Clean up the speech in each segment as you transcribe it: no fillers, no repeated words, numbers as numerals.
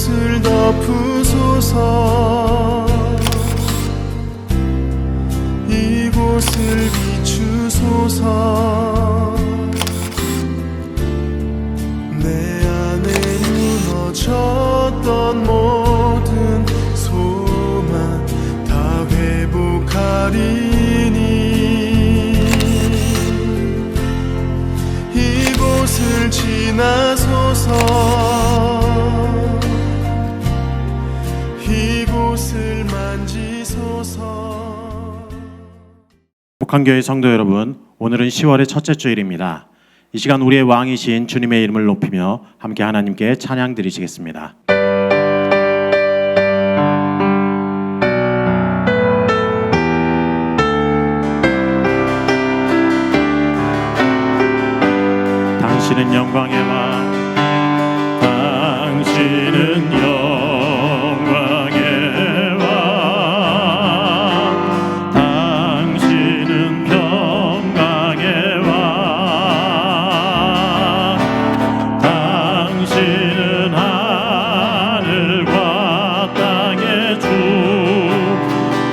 이곳을 덮으소서. 이곳을 비추소서. 내 안에 무너졌던 모든 소망 다 회복하리니 이곳을 지나소서. 이곳을 만지소서. 북한교회 성도 여러분, 오늘은 10월의 첫째 주일입니다. 이 시간 우리의 왕이신 주님의 이름을 높이며 함께 하나님께 찬양 드리시겠습니다. 당신은 영광의 왕, 당신은 영광의 왕, 당신은 평강의 왕, 당신은 하늘과 땅의 주,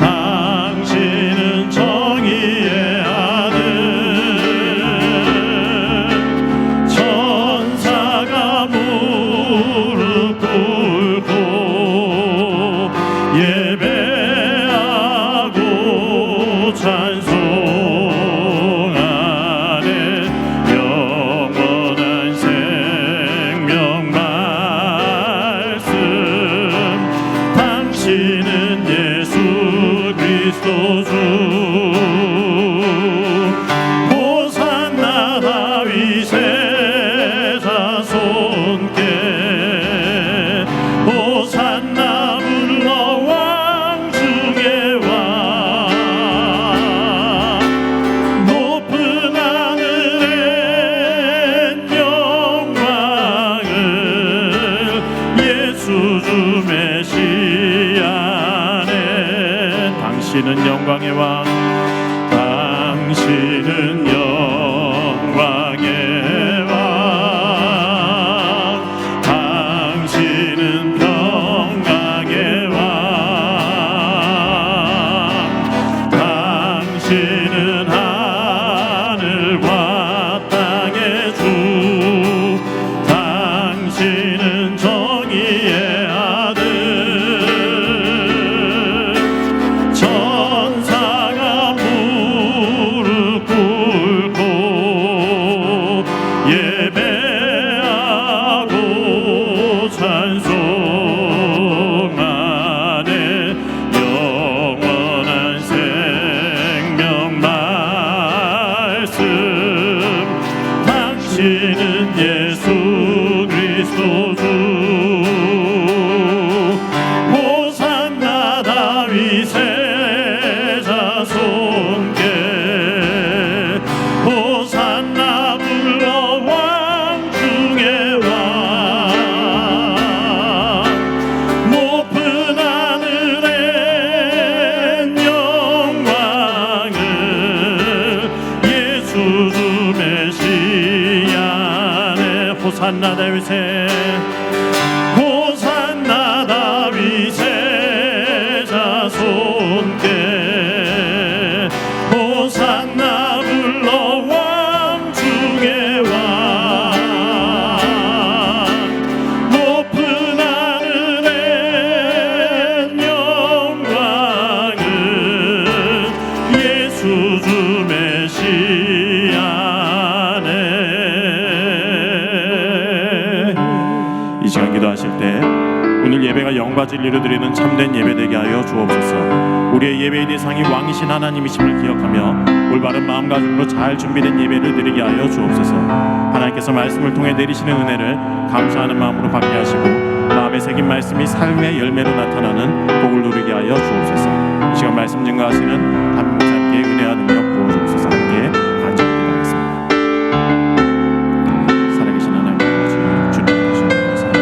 당신은 정의의 아들. 천사가 무릎 꿇고 예배하고 찬송하는 영원한 생명 말씀. 당신은 예수 그리스도 주. 호산나 다윗의 자손께, 호산나 불러 왕 중의 왕. 높은 하늘엔 영광을 예수 주 메시아네. 당신은 영광의 왕, 당신은 영광의 왕, 당신은 평강의 왕, 당신은 하늘과 땅의 주, 당신은 정의의 아들. 천사가 무릎 꿇고 예배하고 찬송하는 영원한 생명 말씀. 당신은 예수 그리스도 주. 호산나 다윗의 자손께, 호산나 불러 왕 중의 왕. 높은 하늘엔 영광을 예수 주 메시아네. 호산나 다윗의, 호산나 다윗의 자손께, 호산나 불러 왕 중의 왕. 높은 하늘엔 영광을 예수 주 메시아네. 이 시간 기도하실 때 오늘 예배가 영과 진리로 드리는 참된 예배 되게 하여 주옵소서. 우리의 예배의 대상이 왕이신 하나님이심을 기억하며 올바른 마음가짐으로 잘 준비된 예배를 드리게 하여 주옵소서. 하나님께서 말씀을 통해 내리시는 은혜를 감사하는 마음으로 받게 하시고 마음에 새긴 말씀이 삶의 열매로 나타나는 복을 누리게 하여 주옵소서. 이 시간 말씀 증거하시는 담임 목사님께 은혜와 능력 부어주옵소서. 함께 간절히 기도하겠습니다. 살아계신 하나님 아버지, 주님 되시는 것을 감사합니다.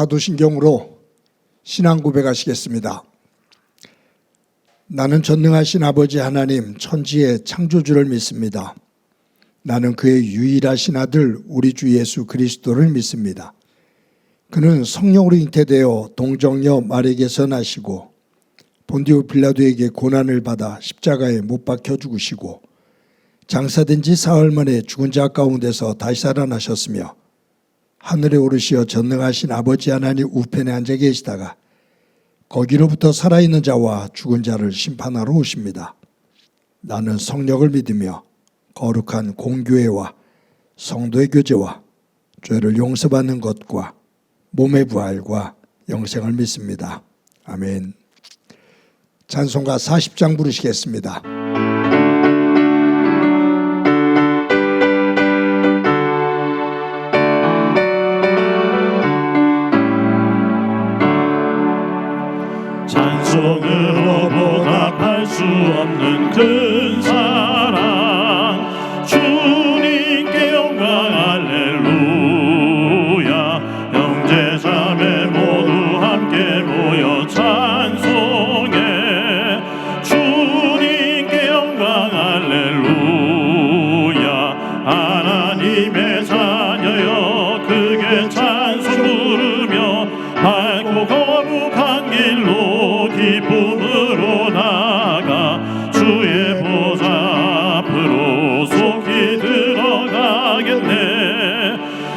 사도신경으로 신앙 고백하시겠습니다. 나는 전능하신 아버지 하나님 천지의 창조주를 믿습니다. 나는 그의 유일하신 아들 우리 주 예수 그리스도를 믿습니다. 그는 성령으로 잉태되어 동정녀 마리에게서 나시고 본디오 빌라도에게 고난을 받아 십자가에 못 박혀 죽으시고 장사된 지 사흘 만에 죽은 자 가운데서 다시 살아나셨으며 하늘에 오르시어 전능하신 아버지 하나님 우편에 앉아 계시다가 거기로부터 살아있는 자와 죽은 자를 심판하러 오십니다. 나는 성령을 믿으며 거룩한 공교회와 성도의 교제와 죄를 용서받는 것과 몸의 부활과 영생을 믿습니다. 아멘. 찬송가 40장 부르시겠습니다. 찬송으로 보답할 수 없는 큰 사랑 주님께 영광 할렐루야. 형제자매 모두 함께 모여 찬송해 주님께 영광 할렐루야. 하나님의 자녀여 크게 찬송 부르며 밝고 거룩한 길로 기쁨으로 나아가 주의 보좌 앞으로 속히 들어가겠네.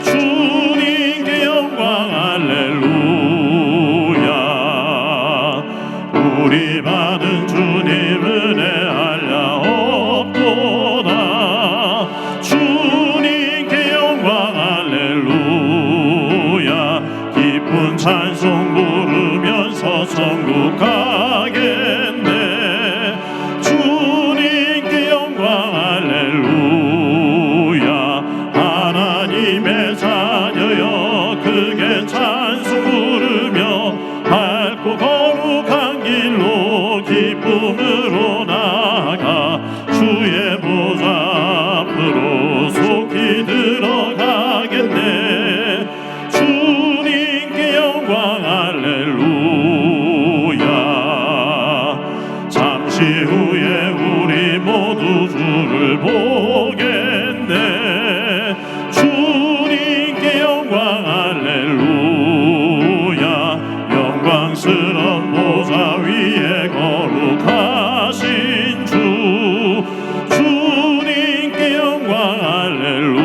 주님께 영광 할렐루야. 우리 받은 주님 은혜 한량없도다. 주님께 영광 할렐루야. 기쁜 찬송 부르면서 천국 가겠네. 주님께 영광 할렐루야. 하나님의 자녀여 크게 찬송 부르며 밝고 거룩한 길로 기쁨으로 나아가 주의 보좌 앞으로 속히 들어가겠네. 주님께 영광 할렐루야. 잠시 후에 우리 모두 주를 보겠네. 주님께 영광 할렐루야. 영광스러운 보좌 위에 거룩하신 주 주님께 영광 할렐루야.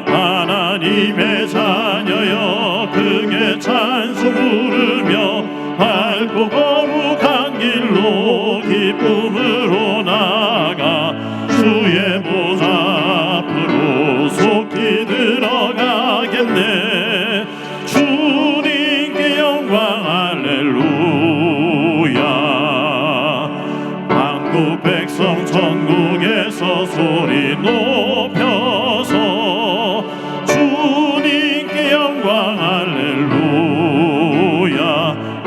하나님의 자녀여 크게 찬송 부르며 밝고 거룩한 길로 기쁨으로 나아가 주의 보좌 앞으로 속히 들어가겠네. 주님께 영광 할렐루야. 한국 백성 천국에서 소리 높여서 주님께 영광 할렐루야.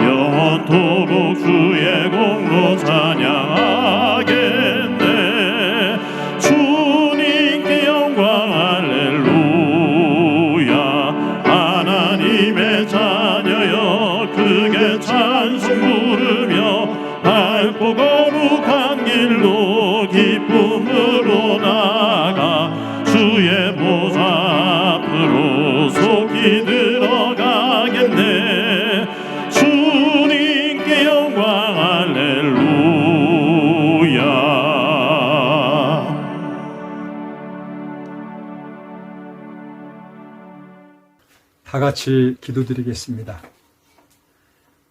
영원토록 주의 공로 찬양하겠네. 주님께 영광 할렐루야. 하나님의 자녀여 크게 찬송 부르며 밝고 거룩한 길로 기쁨으로 나아가 주의 보좌 앞으로 속히 들어가겠네. 주님께 영광 할렐루야. 다 같이 기도드리겠습니다.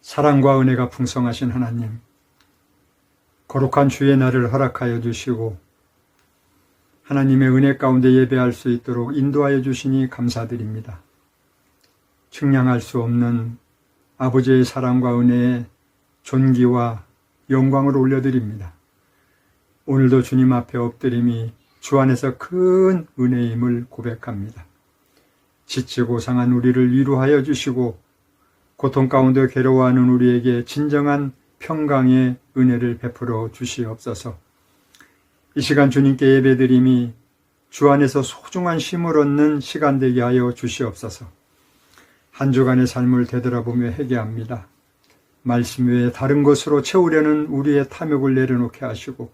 사랑과 은혜가 풍성하신 하나님, 거룩한 주의 날을 허락하여 주시고 하나님의 은혜 가운데 예배할 수 있도록 인도하여 주시니 감사드립니다. 측량할 수 없는 아버지의 사랑과 은혜에 존귀와 영광을 올려드립니다. 오늘도 주님 앞에 엎드림이 주 안에서 큰 은혜임을 고백합니다. 지치고 상한 우리를 위로하여 주시고 고통 가운데 괴로워하는 우리에게 진정한 평강의 은혜를 베풀어 주시옵소서. 이 시간 주님께 예배드림이 주 안에서 소중한 쉼을 얻는 시간 되게 하여 주시옵소서. 한 주간의 삶을 되돌아보며 회개합니다. 말씀 외에 다른 것으로 채우려는 우리의 탐욕을 내려놓게 하시고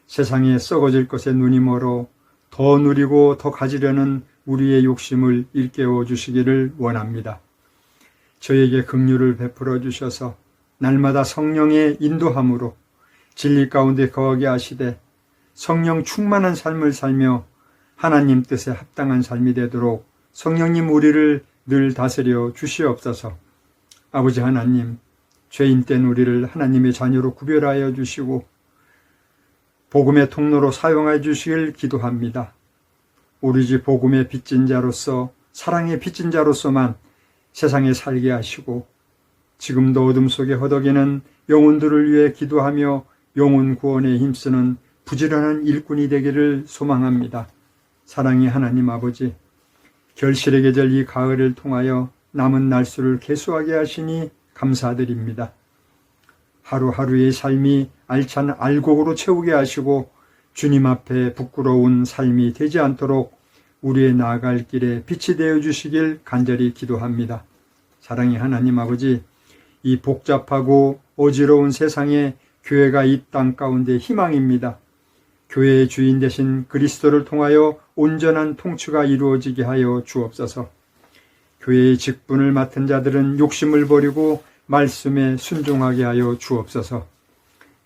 세상에 썩어질 것에 눈이 멀어 더 누리고 더 가지려는 우리의 욕심을 일깨워 주시기를 원합니다. 저에게 긍휼을 베풀어 주셔서 날마다 성령의 인도함으로 진리 가운데 거하게 하시되 성령 충만한 삶을 살며 하나님 뜻에 합당한 삶이 되도록 성령님 우리를 늘 다스려 주시옵소서. 아버지 하나님, 죄인된 우리를 하나님의 자녀로 구별하여 주시고 복음의 통로로 사용하여 주시길 기도합니다. 오로지 복음의 빚진 자로서, 사랑의 빚진 자로서만 세상에 살게 하시고 지금도 어둠 속에 허덕이는 영혼들을 위해 기도하며 영혼 구원에 힘쓰는 부지런한 일꾼이 되기를 소망합니다. 사랑의 하나님 아버지, 결실의 계절 이 가을을 통하여 남은 날수를 계수하게 하시니 감사드립니다. 하루하루의 삶이 알찬 알곡으로 채우게 하시고 주님 앞에 부끄러운 삶이 되지 않도록 우리의 나아갈 길에 빛이 되어 주시길 간절히 기도합니다. 사랑의 하나님 아버지, 이 복잡하고 어지러운 세상에 교회가 이 땅 가운데 희망입니다. 교회의 주인 되신 그리스도를 통하여 온전한 통치가 이루어지게 하여 주옵소서. 교회의 직분을 맡은 자들은 욕심을 버리고 말씀에 순종하게 하여 주옵소서.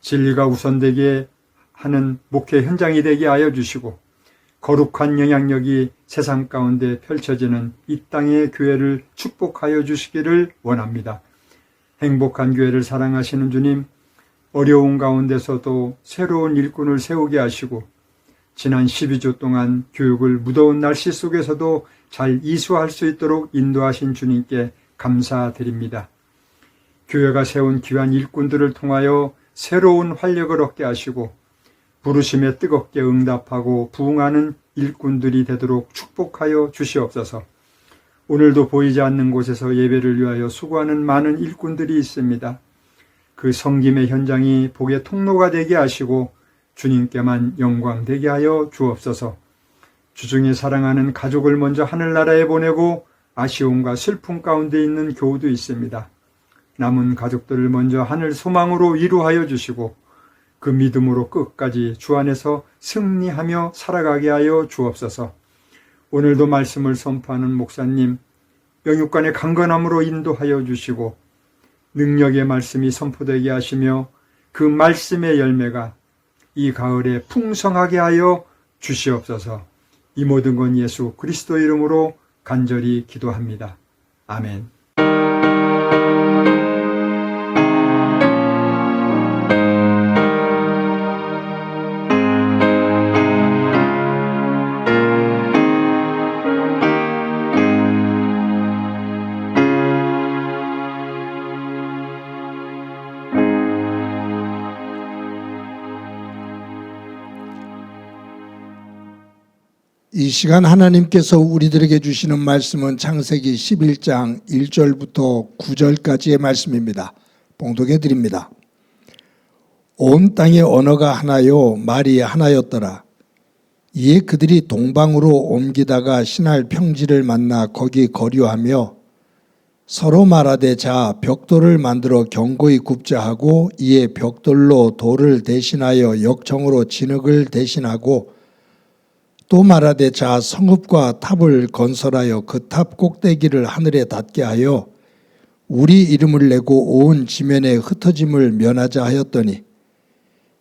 진리가 우선되게 하는 목회 현장이 되게 하여 주시고 거룩한 영향력이 세상 가운데 펼쳐지는 이 땅의 교회를 축복하여 주시기를 원합니다. 행복한 교회를 사랑하시는 주님, 어려운 가운데서도 새로운 일꾼을 세우게 하시고 지난 12주 동안 교육을 무더운 날씨 속에서도 잘 이수할 수 있도록 인도하신 주님께 감사드립니다. 교회가 세운 귀한 일꾼들을 통하여 새로운 활력을 얻게 하시고 부르심에 뜨겁게 응답하고 부응하는 일꾼들이 되도록 축복하여 주시옵소서. 오늘도 보이지 않는 곳에서 예배를 위하여 수고하는 많은 일꾼들이 있습니다. 그 섬김의 현장이 복의 통로가 되게 하시고 주님께만 영광 되게 하여 주옵소서. 주중에 사랑하는 가족을 먼저 하늘나라에 보내고 아쉬움과 슬픔 가운데 있는 교우도 있습니다. 남은 가족들을 먼저 하늘 소망으로 위로하여 주시고 그 믿음으로 끝까지 주 안에서 승리하며 살아가게 하여 주옵소서. 오늘도 말씀을 선포하는 목사님, 영육간의 강건함으로 인도하여 주시고 능력의 말씀이 선포되게 하시며 그 말씀의 열매가 이 가을에 풍성하게 하여 주시옵소서. 이 모든 건 예수 그리스도 이름으로 간절히 기도합니다. 아멘. 이 시간 하나님께서 우리들에게 주시는 말씀은 창세기 11장 1절부터 9절까지의 말씀입니다. 봉독해 드립니다. 온 땅의 언어가 하나요 말이 하나였더라. 이에 그들이 동방으로 옮기다가 신할 평지를 만나 거기 거류하며 서로 말하되 자 벽돌을 만들어 견고히 굽자 하고 이에 벽돌로 돌을 대신하여 역청으로 진흙을 대신하고 또 말하되 자 성읍과 탑을 건설하여 그 탑 꼭대기를 하늘에 닿게 하여 우리 이름을 내고 온 지면에 흩어짐을 면하자 하였더니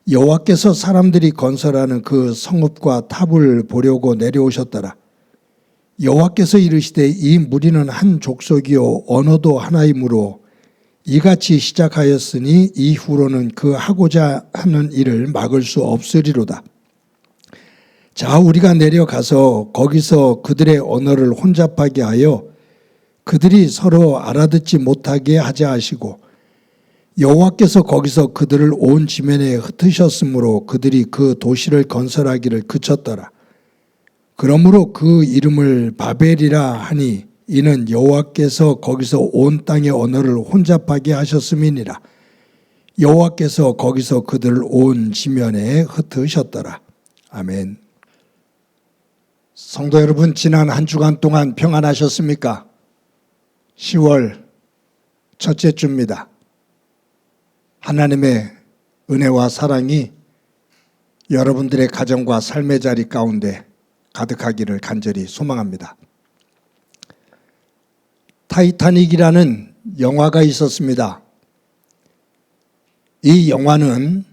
여호와께서 사람들이 건설하는 그 성읍과 탑을 보려고 내려오셨더라. 여호와께서 이르시되 이 무리는 한 족속이요 언어도 하나이므로 이같이 시작하였으니 이후로는 그 하고자 하는 일을 막을 수 없으리로다. 자 우리가 내려가서 거기서 그들의 언어를 혼잡하게 하여 그들이 서로 알아듣지 못하게 하자 하시고 여호와께서 거기서 그들을 온 지면에 흩으셨으므로 그들이 그 도시를 건설하기를 그쳤더라. 그러므로 그 이름을 바벨이라 하니 이는 여호와께서 거기서 온 땅의 언어를 혼잡하게 하셨음이니라. 여호와께서 거기서 그들을 온 지면에 흩으셨더라. 아멘. 성도 여러분, 지난 한 주간 동안 평안하셨습니까? 10월 첫째 주입니다. 하나님의 은혜와 사랑이 여러분들의 가정과 삶의 자리 가운데 가득하기를 간절히 소망합니다. 타이타닉이라는 영화가 있었습니다. 이 영화는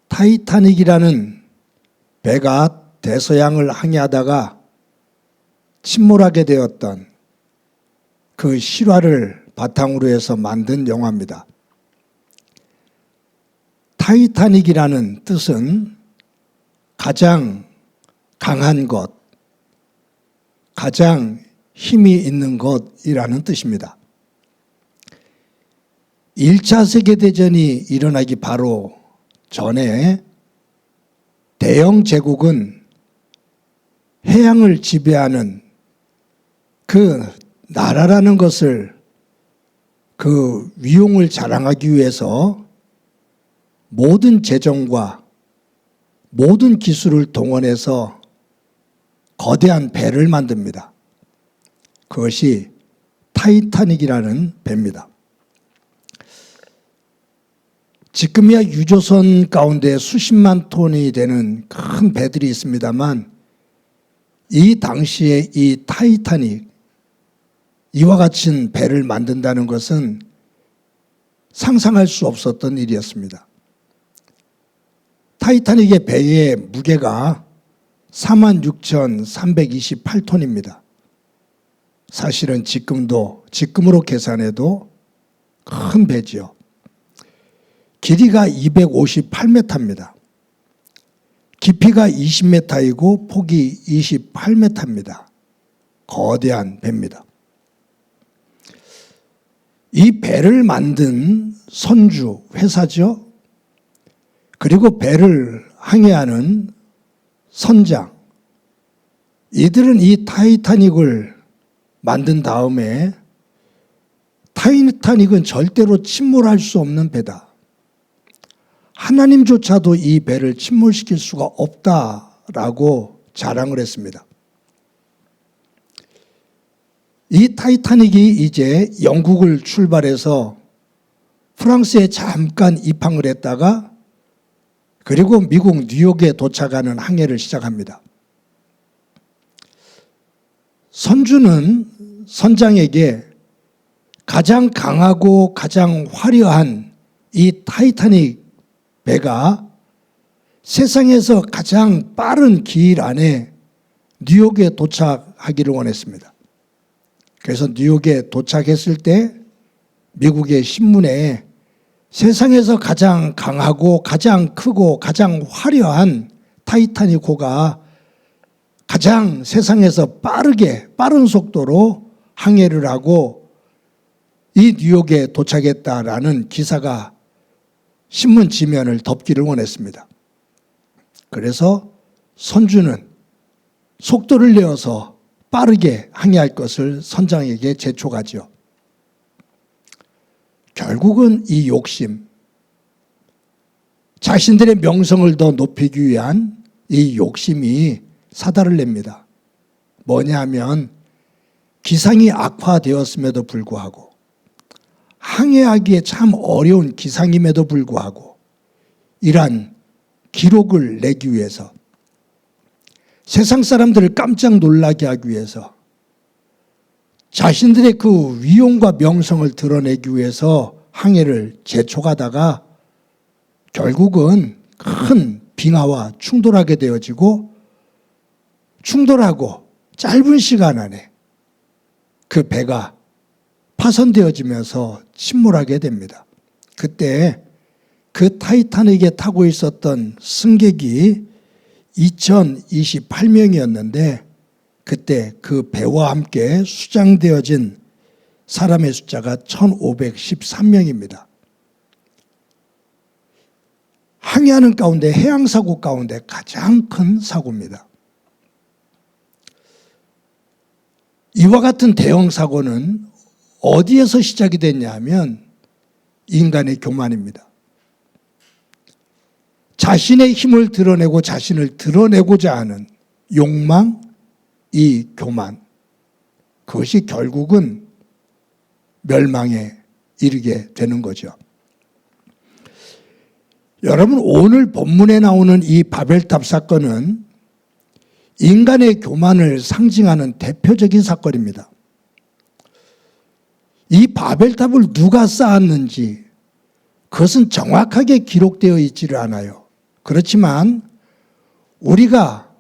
타이타닉이라는 배가 대서양을 항해하다가 침몰하게 되었던 그 실화를 바탕으로 해서 만든 영화입니다. 타이타닉이라는 뜻은 가장 강한 것, 가장 힘이 있는 것이라는 뜻입니다. 1차 세계대전이 일어나기 바로 전에 대영 제국은 해양을 지배하는 그 나라라는 것을, 그 위용을 자랑하기 위해서 모든 재정과 모든 기술을 동원해서 거대한 배를 만듭니다. 그것이 타이타닉이라는 배입니다. 지금이야 유조선 가운데 수십만 톤이 되는 큰 배들이 있습니다만, 이 당시에 이 타이타닉, 이와 같은 배를 만든다는 것은 상상할 수 없었던 일이었습니다. 타이타닉의 배의 무게가 46,328톤입니다. 사실은 지금으로 계산해도 큰 배지요. 길이가 258m입니다. 깊이가 20m이고 폭이 28m입니다. 거대한 배입니다. 이 배를 만든 선주 회사죠. 그리고 배를 항해하는 선장, 이들은 이 타이타닉을 만든 다음에 타이타닉은 절대로 침몰할 수 없는 배다, 하나님조차도 이 배를 침몰시킬 수가 없다라고 자랑을 했습니다. 이 타이타닉이 이제 영국을 출발해서 프랑스에 잠깐 입항을 했다가 그리고 미국 뉴욕에 도착하는 항해를 시작합니다. 선주는 선장에게 가장 강하고 가장 화려한 이 타이타닉 배가 세상에서 가장 빠른 기일 안에 뉴욕에 도착하기를 원했습니다. 그래서 뉴욕에 도착했을 때 미국의 신문에 세상에서 가장 강하고 가장 크고 가장 화려한 타이타닉호가 가장 세상에서 빠른 속도로 항해를 하고 이 뉴욕에 도착했다라는 기사가 신문 지면을 덮기를 원했습니다. 그래서 선주는 속도를 내어서 빠르게 항해할 것을 선장에게 재촉하죠. 결국은 이 욕심, 자신들의 명성을 더 높이기 위한 이 욕심이 사달을 냅니다. 뭐냐 하면 기상이 악화되었음에도 불구하고, 항해하기에 참 어려운 기상임에도 불구하고 이러한 기록을 내기 위해서, 세상 사람들을 깜짝 놀라게 하기 위해서, 자신들의 그 위용과 명성을 드러내기 위해서 항해를 재촉하다가 결국은 큰 빙하와 충돌하게 되어지고, 충돌하고 짧은 시간 안에 그 배가 파손되어지면서 침몰하게 됩니다. 그때 그 타이타닉에 타고 있었던 승객이 2028명이었는데 그때 그 배와 함께 수장되어진 사람의 숫자가 1513명입니다. 항해하는 가운데, 해양사고 가운데 가장 큰 사고입니다. 이와 같은 대형 사고는 어디에서 시작이 됐냐 하면 인간의 교만입니다. 자신의 힘을 드러내고 자신을 드러내고자 하는 욕망, 이 교만, 그것이 결국은 멸망에 이르게 되는 거죠. 여러분, 오늘 본문에 나오는 이 바벨탑 사건은 인간의 교만을 상징하는 대표적인 사건입니다. 이 바벨탑을 누가 쌓았는지 그것은 정확하게 기록되어 있지를 않아요. 그렇지만 우리가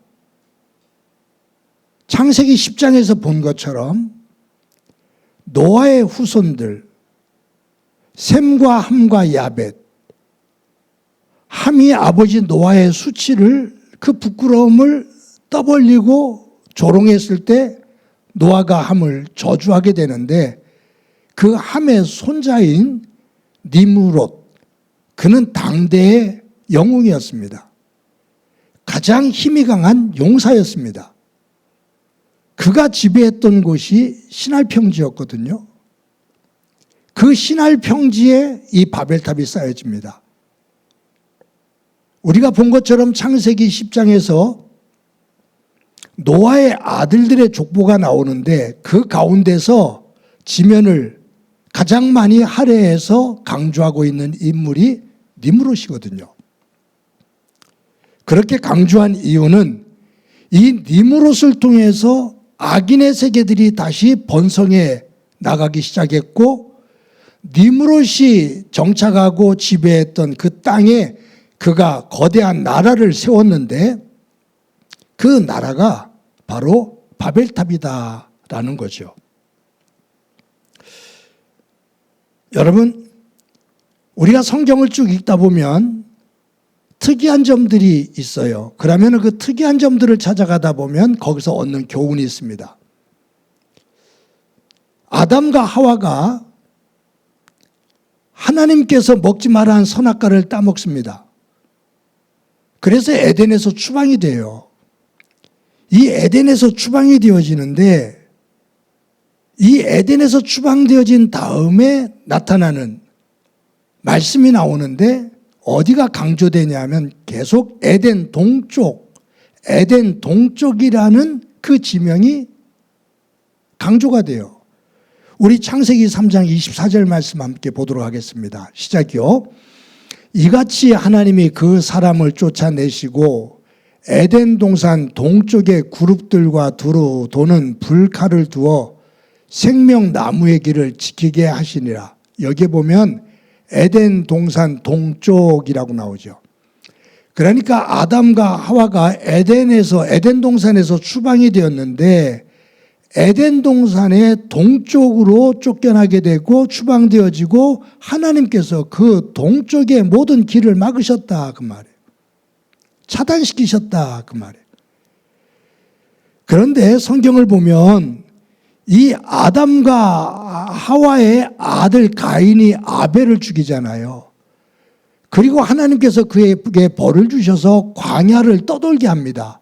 창세기 10장에서 본 것처럼 노아의 후손들, 셈과 함과 야벳, 함이 아버지 노아의 수치를, 그 부끄러움을 떠벌리고 조롱했을 때 노아가 함을 저주하게 되는데, 그 함의 손자인 니므롯, 그는 당대의 영웅이었습니다. 가장 힘이 강한 용사였습니다. 그가 지배했던 곳이 신할 평지였거든요. 그 신할 평지에 이 바벨탑이 쌓여집니다. 우리가 본 것처럼 창세기 10장에서 노아의 아들들의 족보가 나오는데, 그 가운데서 지면을 가장 많이 할애해서 강조하고 있는 인물이 니므롯이거든요. 그렇게 강조한 이유는 이 니므롯을 통해서 악인의 세계들이 다시 번성해 나가기 시작했고, 니므롯이 정착하고 지배했던 그 땅에 그가 거대한 나라를 세웠는데, 그 나라가 바로 바벨탑이다라는 거죠. 여러분, 우리가 성경을 쭉 읽다 보면 특이한 점들이 있어요. 그러면 그 특이한 점들을 찾아가다 보면 거기서 얻는 교훈이 있습니다. 아담과 하와가 하나님께서 먹지 말라는 선악과를 따먹습니다. 그래서 에덴에서 추방이 돼요. 이 에덴에서 추방이 되어지는데, 이 에덴에서 추방되어진 다음에 나타나는 말씀이 나오는데, 어디가 강조되냐면 계속 에덴 동쪽이라는 그 지명이 강조가 돼요. 우리 창세기 3장 24절 말씀 함께 보도록 하겠습니다. 시작이요. 이같이 하나님이 그 사람을 쫓아내시고 에덴 동산 동쪽의 그룹들과 두루 도는 불칼을 두어 생명나무의 길을 지키게 하시니라. 여기에 보면 에덴 동산 동쪽이라고 나오죠. 그러니까 아담과 하와가 에덴 동산에서 추방이 되었는데, 에덴 동산의 동쪽으로 쫓겨나게 되고 추방되어지고, 하나님께서 그 동쪽의 모든 길을 막으셨다 그 말이에요. 차단시키셨다 그 말이에요. 그런데 성경을 보면 이 아담과 하와의 아들 가인이 아벨을 죽이잖아요. 그리고 하나님께서 그에게 벌을 주셔서 광야를 떠돌게 합니다.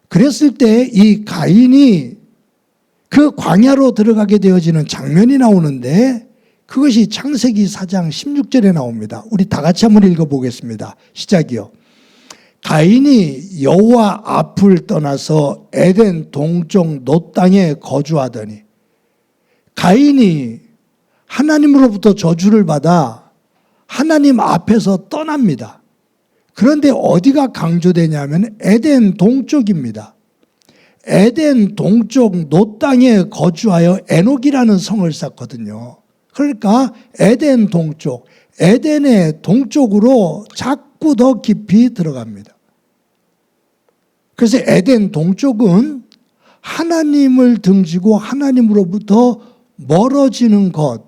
그랬을 때 이 가인이 그 광야로 들어가게 되어지는 장면이 나오는데, 그것이 창세기 4장 16절에 나옵니다. 우리 다 같이 한번 읽어보겠습니다. 시작이요. 가인이 여호와 앞을 떠나서 에덴 동쪽 놋 땅에 거주하더니, 가인이 하나님으로부터 저주를 받아 하나님 앞에서 떠납니다. 그런데 어디가 강조되냐면 에덴 동쪽입니다. 에덴 동쪽 놋 땅에 거주하여 에녹이라는 성을 쌓거든요. 그러니까 에덴 동쪽, 에덴의 동쪽으로 자꾸 더 깊이 들어갑니다. 그래서 에덴 동쪽은 하나님을 등지고 하나님으로부터 멀어지는 것,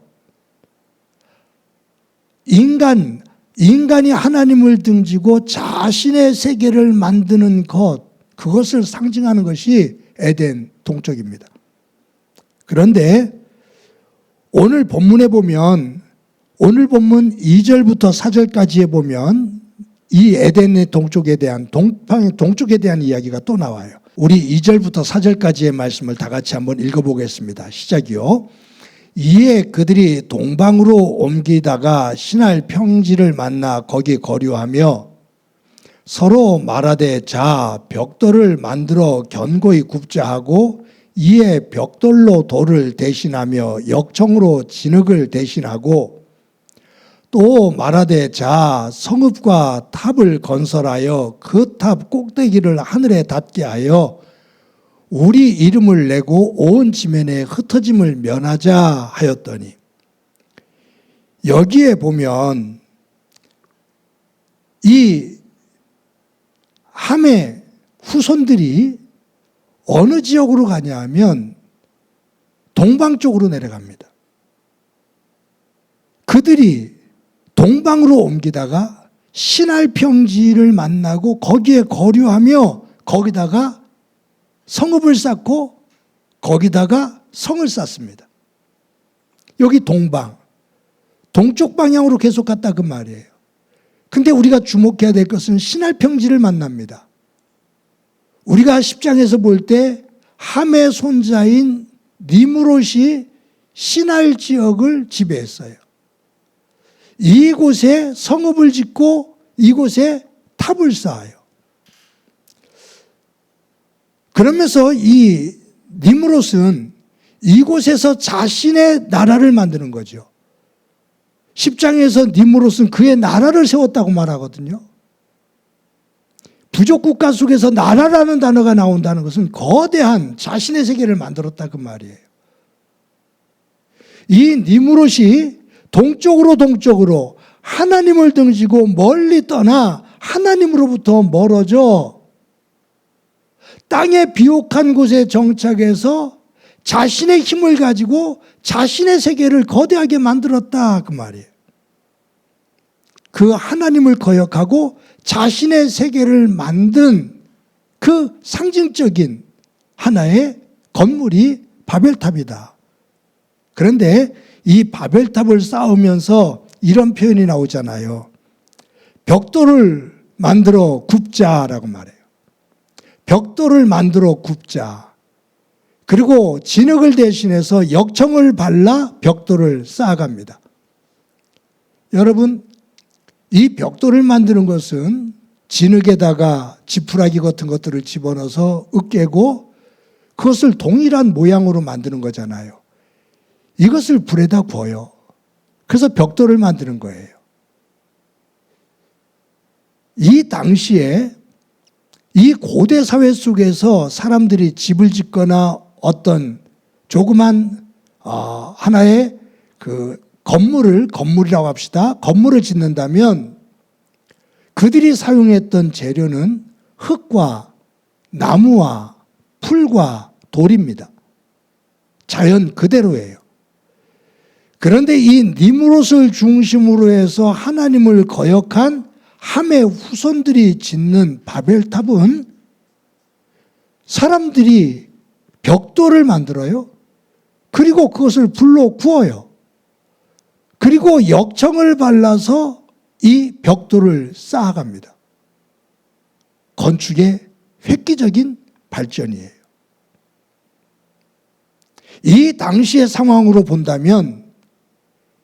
인간이 하나님을 등지고 자신의 세계를 만드는 것, 그것을 상징하는 것이 에덴 동쪽입니다. 그런데 오늘 본문에 보면, 오늘 본문 2절부터 4절까지에 보면 이 에덴의 동쪽에 대한 동쪽에 대한 이야기가 또 나와요. 우리 2절부터 4절까지의 말씀을 다 같이 한번 읽어보겠습니다. 시작이요. 이에 그들이 동방으로 옮기다가 신할 평지를 만나 거기 거류하며 서로 말하되 자 벽돌을 만들어 견고히 굽자 하고 이에 벽돌로 돌을 대신하며 역청으로 진흙을 대신하고 또 말하되 자 성읍과 탑을 건설하여 그 탑 꼭대기를 하늘에 닿게 하여 우리 이름을 내고 온 지면에 흩어짐을 면하자 하였더니, 여기에 보면 이 함의 후손들이 어느 지역으로 가냐 하면 동방 쪽으로 내려갑니다. 그들이 동방으로 옮기다가 시날 평지를 만나고 거기에 거류하며 거기다가 성읍을 쌓고 거기다가 성을 쌓습니다. 여기 동방, 동쪽 방향으로 계속 갔다 그 말이에요. 근데 우리가 주목해야 될 것은 시날 평지를 만납니다. 우리가 10장에서 볼 때 함의 손자인 니므롯이 시날 지역을 지배했어요. 이곳에 성읍을 짓고 이곳에 탑을 쌓아요. 그러면서 이 니므롯은 이곳에서 자신의 나라를 만드는 거죠. 10장에서 니므롯은 그의 나라를 세웠다고 말하거든요. 부족 국가 속에서 나라라는 단어가 나온다는 것은 거대한 자신의 세계를 만들었다 그 말이에요. 이 니므롯이 동쪽으로 하나님을 등지고 멀리 떠나 하나님으로부터 멀어져 땅의 비옥한 곳에 정착해서 자신의 힘을 가지고 자신의 세계를 거대하게 만들었다 그 말이에요. 그 하나님을 거역하고 자신의 세계를 만든 그 상징적인 하나의 건물이 바벨탑이다. 그런데 이 바벨탑을 쌓으면서 이런 표현이 나오잖아요. 벽돌을 만들어 굽자라고 말해요. 벽돌을 만들어 굽자. 그리고 진흙을 대신해서 역청을 발라 벽돌을 쌓아갑니다. 여러분, 이 벽돌을 만드는 것은 진흙에다가 지푸라기 같은 것들을 집어넣어서 으깨고 그것을 동일한 모양으로 만드는 거잖아요. 이것을 불에다 구워요. 그래서 벽돌을 만드는 거예요. 이 당시에 이 고대 사회 속에서 사람들이 집을 짓거나 어떤 조그만 하나의 그 건물이라고 합시다. 건물을 짓는다면 그들이 사용했던 재료는 흙과 나무와 풀과 돌입니다. 자연 그대로예요. 그런데 이 니므롯을 중심으로 해서 하나님을 거역한 함의 후손들이 짓는 바벨탑은 사람들이 벽돌을 만들어요. 그리고 그것을 불로 구워요. 그리고 역청을 발라서 이 벽돌을 쌓아갑니다. 건축의 획기적인 발전이에요. 이 당시의 상황으로 본다면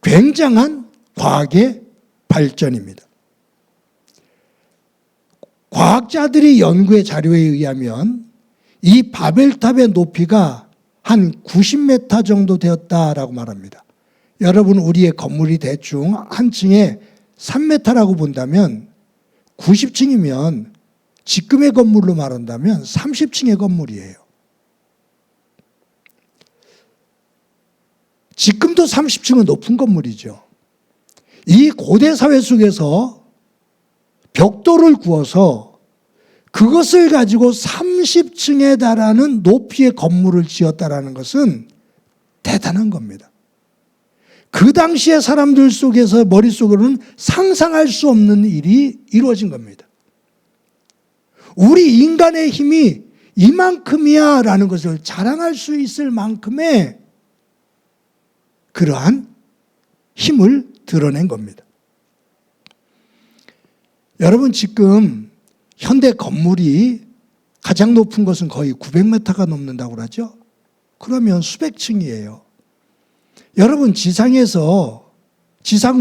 굉장한 과학의 발전입니다. 과학자들이 연구의 자료에 의하면 이 바벨탑의 높이가 한 90m 정도 되었다라고 말합니다. 여러분, 우리의 건물이 대충 한 층에 3m라고 본다면 90층이면 지금의 건물로 말한다면 30층의 건물이에요. 지금도 30층은 높은 건물이죠. 이 고대 사회 속에서 벽돌을 구워서 그것을 가지고 30층에 달하는 높이의 건물을 지었다라는 것은 대단한 겁니다. 그 당시의 사람들 속에서 머릿속으로는 상상할 수 없는 일이 이루어진 겁니다. 우리 인간의 힘이 이만큼이야 라는 것을 자랑할 수 있을 만큼의 그러한 힘을 드러낸 겁니다. 여러분, 지금 현대 건물이 가장 높은 것은 거의 900m가 넘는다고 그러죠? 그러면 수백 층이에요. 여러분, 지상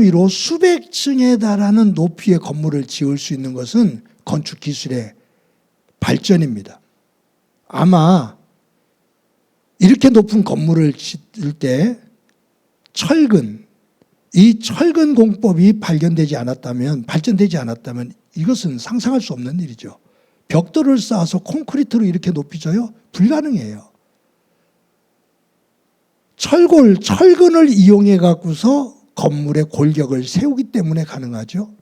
위로 수백 층에 달하는 높이의 건물을 지을 수 있는 것은 건축 기술의 발전입니다. 아마 이렇게 높은 건물을 짓을 때 이 철근 공법이 발견되지 않았다면, 발전되지 않았다면 이것은 상상할 수 없는 일이죠. 벽돌을 쌓아서 콘크리트로 이렇게 높이 져요? 불가능해요. 철근을 이용해 갖고서 건물의 골격을 세우기 때문에 가능하죠.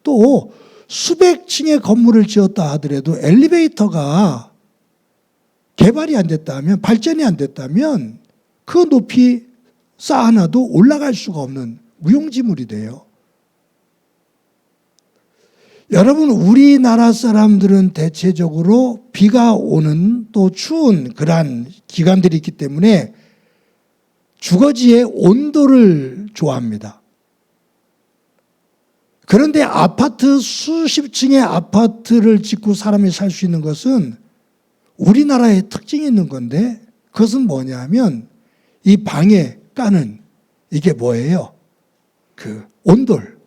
또 수백 층의 건물을 지었다 하더라도 엘리베이터가 개발이 안 됐다면, 발전이 안 됐다면 그 높이 쌓아놔도 올라갈 수가 없는 무용지물이 돼요. 여러분, 우리나라 사람들은 대체적으로 비가 오는 또 추운 그러한 기간들이 있기 때문에 주거지의 온도를 좋아합니다. 그런데 아파트, 수십 층의 아파트를 짓고 사람이 살 수 있는 것은 우리나라의 특징이 있는 건데, 그것은 뭐냐면 이 방에 까는 이게 뭐예요? 그 온돌.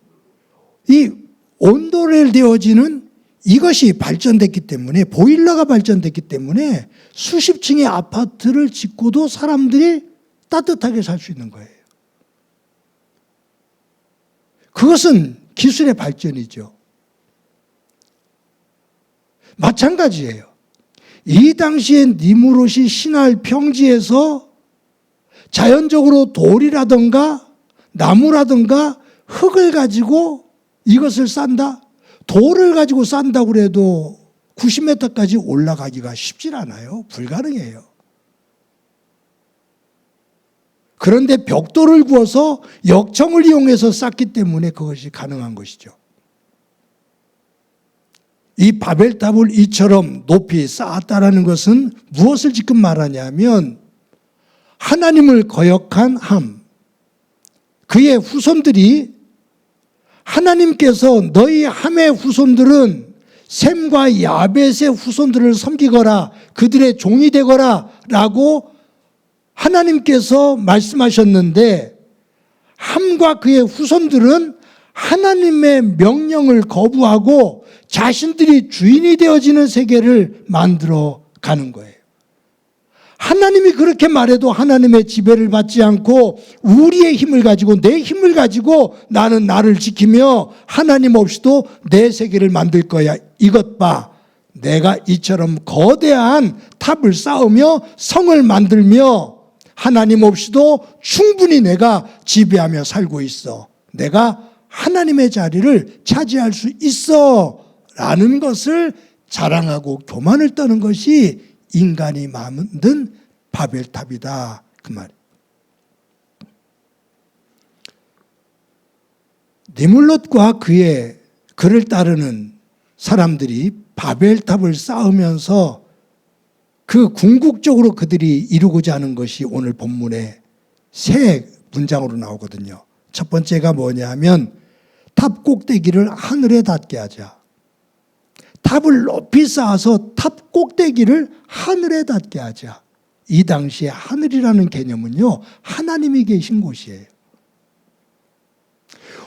이 온돌에 되어지는 이것이 발전됐기 때문에, 보일러가 발전됐기 때문에 수십 층의 아파트를 짓고도 사람들이 따뜻하게 살 수 있는 거예요. 그것은 기술의 발전이죠. 마찬가지예요. 이 당시에 니무롯이 시날 평지에서 자연적으로 돌이라든가 나무라든가 흙을 가지고 이것을 싼다? 돌을 가지고 싼다고 해도 90m까지 올라가기가 쉽질 않아요. 불가능해요. 그런데 벽돌을 구워서 역청을 이용해서 쌓기 때문에 그것이 가능한 것이죠. 이 바벨탑을 이처럼 높이 쌓았다라는 것은 무엇을 지금 말하냐면 하나님을 거역한 함, 그의 후손들이 하나님께서 너희 함의 후손들은 셈과 야벳의 후손들을 섬기거라, 그들의 종이 되거라 라고 하나님께서 말씀하셨는데, 함과 그의 후손들은 하나님의 명령을 거부하고 자신들이 주인이 되어지는 세계를 만들어 가는 거예요. 하나님이 그렇게 말해도 하나님의 지배를 받지 않고 우리의 힘을 가지고, 내 힘을 가지고 나는 나를 지키며 하나님 없이도 내 세계를 만들 거야. 이것 봐. 내가 이처럼 거대한 탑을 쌓으며 성을 만들며 하나님 없이도 충분히 내가 지배하며 살고 있어. 내가 하나님의 자리를 차지할 수 있어 라는 것을 자랑하고 교만을 떠는 것이 인간이 만든 바벨탑이다, 그 말이에요. 니물롯과 그를 따르는 사람들이 바벨탑을 쌓으면서 그 궁극적으로 그들이 이루고자 하는 것이 오늘 본문의 세 문장으로 나오거든요. 첫 번째가 뭐냐면 탑 꼭대기를 하늘에 닿게 하자. 탑을 높이 쌓아서 탑 꼭대기를 하늘에 닿게 하자. 이 당시에 하늘이라는 개념은요, 하나님이 계신 곳이에요.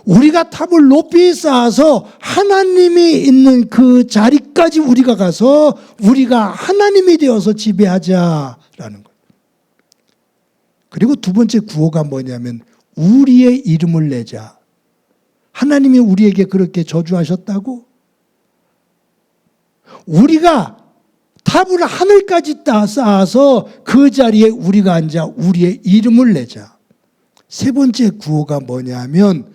우리가 탑을 높이 쌓아서 하나님이 있는 그 자리까지 우리가 가서 우리가 하나님이 되어서 지배하자라는 거예요. 그리고 두 번째 구호가 뭐냐면 우리의 이름을 내자. 하나님이 우리에게 그렇게 저주하셨다고? 우리가 탑을 하늘까지 쌓아서 그 자리에 우리가 앉아 우리의 이름을 내자. 세 번째 구호가 뭐냐면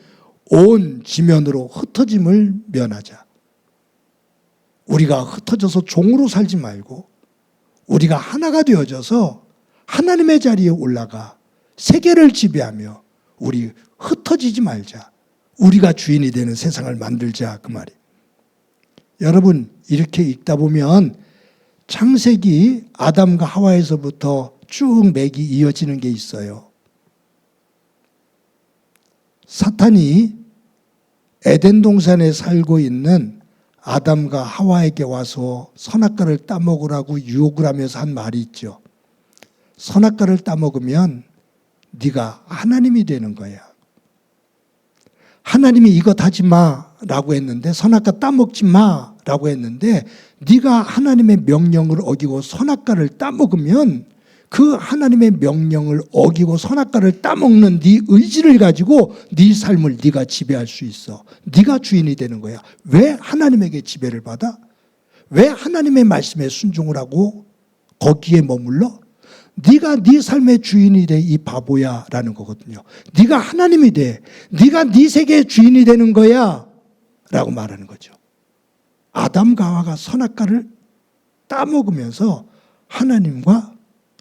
온 지면으로 흩어짐을 면하자. 우리가 흩어져서 종으로 살지 말고 우리가 하나가 되어져서 하나님의 자리에 올라가 세계를 지배하며 우리 흩어지지 말자. 우리가 주인이 되는 세상을 만들자, 그 말이에요. 여러분, 이렇게 읽다 보면 창세기 아담과 하와에서부터 쭉 맥이 이어지는 게 있어요. 사탄이 에덴 동산에 살고 있는 아담과 하와에게 와서 선악과를 따먹으라고 유혹을 하면서 한 말이 있죠. 선악과를 따먹으면 네가 하나님이 되는 거야. 하나님이 이것 하지 마라고 했는데, 선악과 따먹지 마라고 했는데, 네가 하나님의 명령을 어기고 선악과를 따먹으면 그 하나님의 명령을 어기고 선악과를 따먹는 네 의지를 가지고 네 삶을 네가 지배할 수 있어. 네가 주인이 되는 거야. 왜 하나님에게 지배를 받아? 왜 하나님의 말씀에 순종을 하고 거기에 머물러? 네가 네 삶의 주인이 돼, 이 바보야 라는 거거든요. 네가 하나님이 돼. 네가 네 세계의 주인이 되는 거야 라고 말하는 거죠. 아담과 하와가 선악과를 따먹으면서 하나님과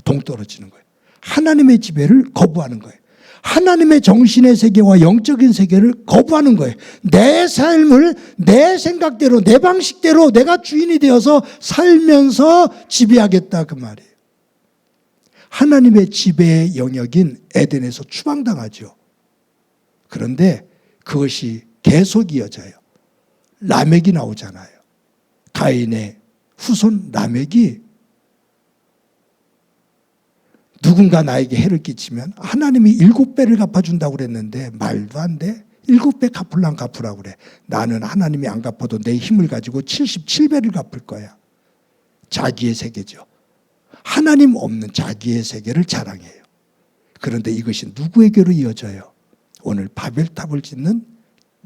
동떨어지는 거예요. 하나님의 지배를 거부하는 거예요. 하나님의 정신의 세계와 영적인 세계를 거부하는 거예요. 내 삶을 내 생각대로 내 방식대로 내가 주인이 되어서 살면서 지배하겠다 그 말이에요. 하나님의 지배의 영역인 에덴에서 추방당하죠. 그런데 그것이 계속 이어져요. 라멕이 나오잖아요. 가인의 후손 라멕이 누군가 나에게 해를 끼치면 하나님이 7배를 갚아준다고 그랬는데 말도 안 돼. 7배 갚으려면 갚으라고 그래. 나는 하나님이 안 갚아도 내 힘을 가지고 77배를 갚을 거야. 자기의 세계죠. 하나님 없는 자기의 세계를 자랑해요. 그런데 이것이 누구에게로 이어져요? 오늘 바벨탑을 짓는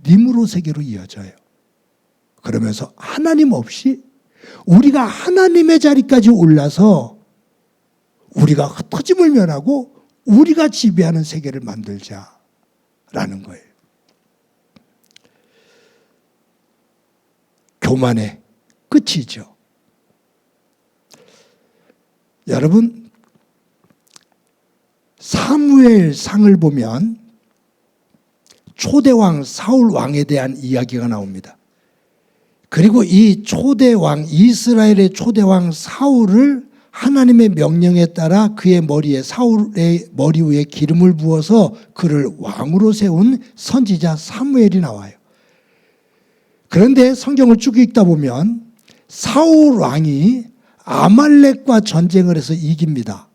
니므롯 세계로 이어져요. 그러면서 하나님 없이 우리가 하나님의 자리까지 올라서 우리가 흩어짐을 면하고 우리가 지배하는 세계를 만들자라는 거예요. 교만의 끝이죠. 여러분, 사무엘상을 보면 초대왕 사울 왕에 대한 이야기가 나옵니다. 그리고 이 초대왕, 이스라엘의 초대왕 사울을 하나님의 명령에 따라 그의 머리에, 사울의 머리 위에 기름을 부어서 그를 왕으로 세운 선지자 사무엘이 나와요. 그런데 성경을 쭉 읽다 보면 사울 왕이 아말렉과 전쟁을 해서 이깁니다.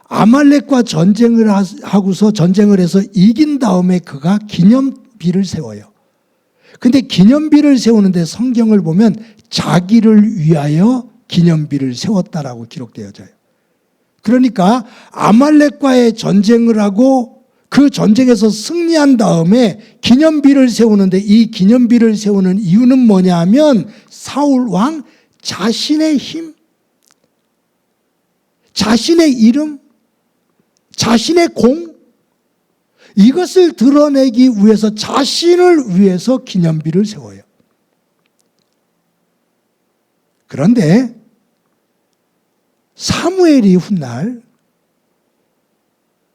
아말렉과 전쟁을 하고서 전쟁을 해서 이긴 다음에 그가 기념비를 세워요. 근데 기념비를 세우는데 성경을 보면 자기를 위하여 기념비를 세웠다라고 기록되어져요. 그러니까 아말렉과의 전쟁을 하고 그 전쟁에서 승리한 다음에 기념비를 세우는데 이 기념비를 세우는 이유는 뭐냐 하면 사울 왕 자신의 힘, 자신의 이름, 자신의 공, 이것을 드러내기 위해서 자신을 위해서 기념비를 세워요. 그런데 사무엘이 훗날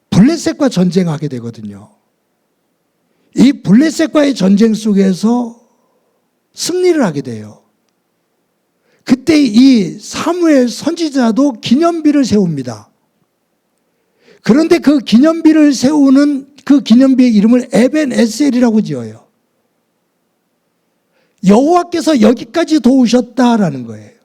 블레셋과 전쟁하게 되거든요. 이 블레셋과의 전쟁 속에서 승리를 하게 돼요. 그때 이 사무엘 선지자도 기념비를 세웁니다. 그런데 그 기념비를 세우는 그 기념비의 이름을 에벤에셀이라고 지어요. 여호와께서 여기까지 도우셨다라는 거예요.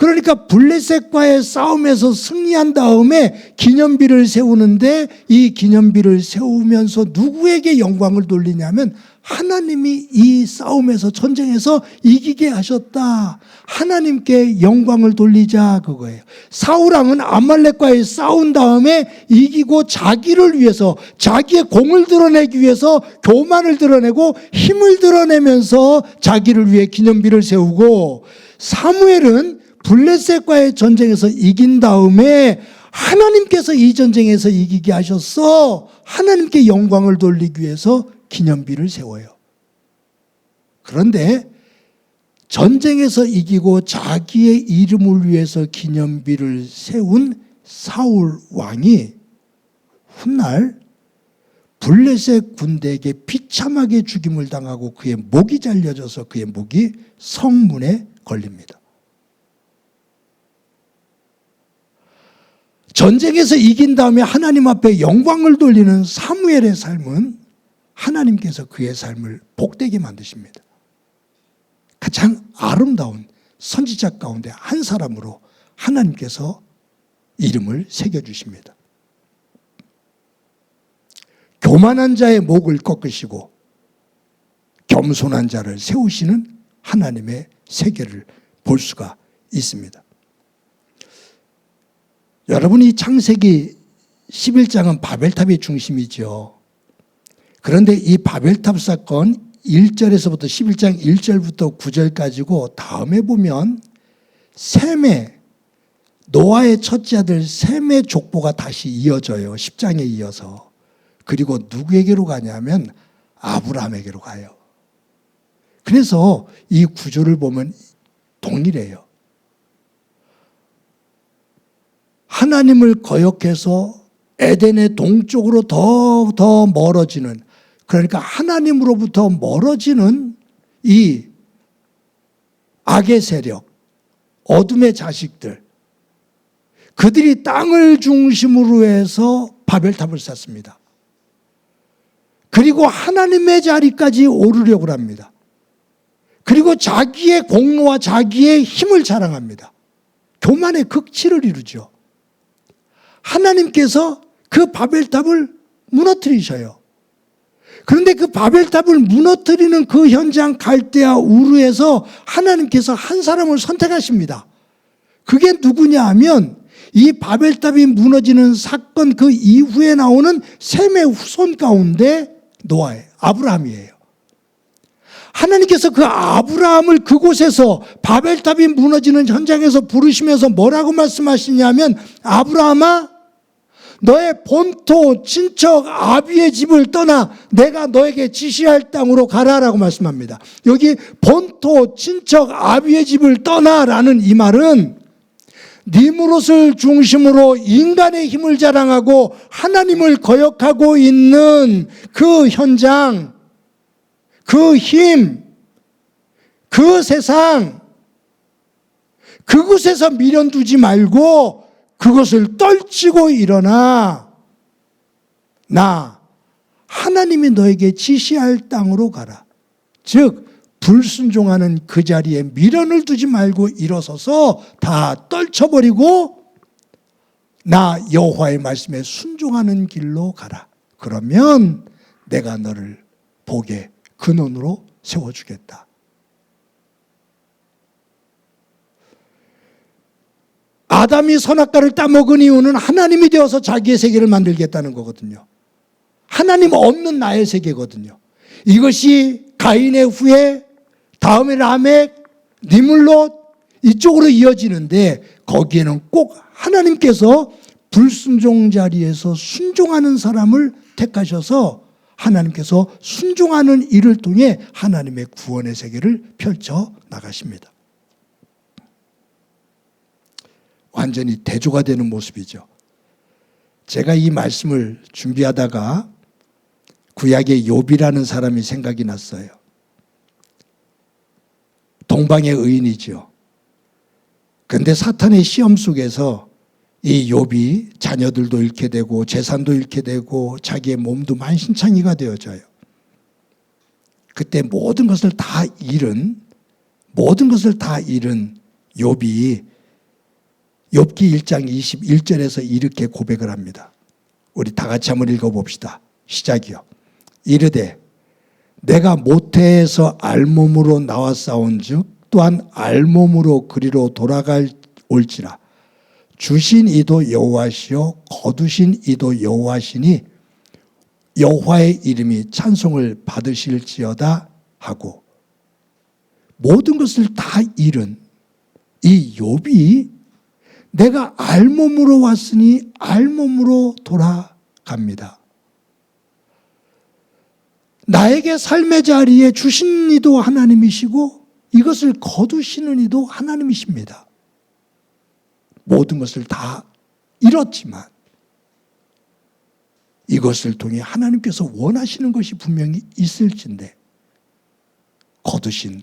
그러니까 블레셋과의 싸움에서 승리한 다음에 기념비를 세우는데 이 기념비를 세우면서 누구에게 영광을 돌리냐면 하나님이 이 싸움에서 전쟁에서 이기게 하셨다. 하나님께 영광을 돌리자 그거예요. 사울왕은 아말렉과의 싸운 다음에 이기고 자기를 위해서 자기의 공을 드러내기 위해서 교만을 드러내고 힘을 드러내면서 자기를 위해 기념비를 세우고 사무엘은 블레셋과의 전쟁에서 이긴 다음에 하나님께서 이 전쟁에서 이기게 하셨어. 하나님께 영광을 돌리기 위해서 기념비를 세워요. 그런데 전쟁에서 이기고 자기의 이름을 위해서 기념비를 세운 사울 왕이 훗날 블레셋 군대에게 비참하게 죽임을 당하고 그의 목이 잘려져서 그의 목이 성문에 걸립니다. 전쟁에서 이긴 다음에 하나님 앞에 영광을 돌리는 사무엘의 삶은 하나님께서 그의 삶을 복되게 만드십니다. 가장 아름다운 선지자 가운데 한 사람으로 하나님께서 이름을 새겨주십니다. 교만한 자의 목을 꺾으시고 겸손한 자를 세우시는 하나님의 세계를 볼 수가 있습니다. 여러분, 이 창세기 11장은 바벨탑이 중심이죠. 그런데 이 바벨탑 사건 1절에서부터 11장 1절부터 9절까지고 다음에 보면 셈의 노아의 첫째 아들 셈의 족보가 다시 이어져요. 10장에 이어서. 그리고 누구에게로 가냐면 아브라함에게로 가요. 그래서 이 구조를 보면 동일해요. 하나님을 거역해서 에덴의 동쪽으로 더 멀어지는, 그러니까 하나님으로부터 멀어지는 이 악의 세력, 어둠의 자식들, 그들이 땅을 중심으로 해서 바벨탑을 쌓습니다. 그리고 하나님의 자리까지 오르려고 합니다. 그리고 자기의 공로와 자기의 힘을 자랑합니다. 교만의 극치를 이루죠. 하나님께서 그 바벨탑을 무너뜨리셔요. 그런데 그 바벨탑을 무너뜨리는 그 현장 갈대아 우르에서 하나님께서 한 사람을 선택하십니다. 그게 누구냐 하면 이 바벨탑이 무너지는 사건 그 이후에 나오는 셈의 후손 가운데 노아예요. 아브라함이에요. 하나님께서 그 아브라함을 그곳에서 바벨탑이 무너지는 현장에서 부르시면서 뭐라고 말씀하시냐면, 아브라함아, 너의 본토 친척 아비의 집을 떠나 내가 너에게 지시할 땅으로 가라라고 말씀합니다. 여기 본토 친척 아비의 집을 떠나라는 이 말은 니므롯을 중심으로 인간의 힘을 자랑하고 하나님을 거역하고 있는 그 현장, 그 힘, 그 세상, 그곳에서 미련두지 말고 그것을 떨치고 일어나 나 하나님이 너에게 지시할 땅으로 가라. 즉 불순종하는 그 자리에 미련을 두지 말고 일어서서 다 떨쳐버리고 나 여호와의 말씀에 순종하는 길로 가라. 그러면 내가 너를 복의 근원으로 세워주겠다. 아담이 선악과를 따먹은 이유는 하나님이 되어서 자기의 세계를 만들겠다는 거거든요. 하나님 없는 나의 세계거든요. 이것이 가인의 후에 다음에 라멕, 니물롯 이쪽으로 이어지는데 거기에는 꼭 하나님께서 불순종 자리에서 순종하는 사람을 택하셔서 하나님께서 순종하는 일을 통해 하나님의 구원의 세계를 펼쳐 나가십니다. 완전히 대조가 되는 모습이죠. 제가 이 말씀을 준비하다가 구약의 욥이라는 사람이 생각이 났어요. 동방의 의인이죠. 그런데 사탄의 시험 속에서 이 욥이 자녀들도 잃게 되고 재산도 잃게 되고 자기의 몸도 만신창이가 되어져요. 그때 모든 것을 다 잃은 욥이 욥기 1장 21절에서 이렇게 고백을 합니다. 우리 다 같이 한번 읽어봅시다. 시작이요. 이르되 내가 모태에서 알몸으로 나왔사온즉 또한 알몸으로 그리로 돌아갈 올지라. 주신 이도 여호와시요 거두신 이도 여호와시니 여호와의 이름이 찬송을 받으실지어다 하고, 모든 것을 다 잃은 이 욥이 내가 알몸으로 왔으니 알몸으로 돌아갑니다. 나에게 삶의 자리에 주신 이도 하나님이시고 이것을 거두시는 이도 하나님이십니다. 모든 것을 다 잃었지만 이것을 통해 하나님께서 원하시는 것이 분명히 있을진데 거두신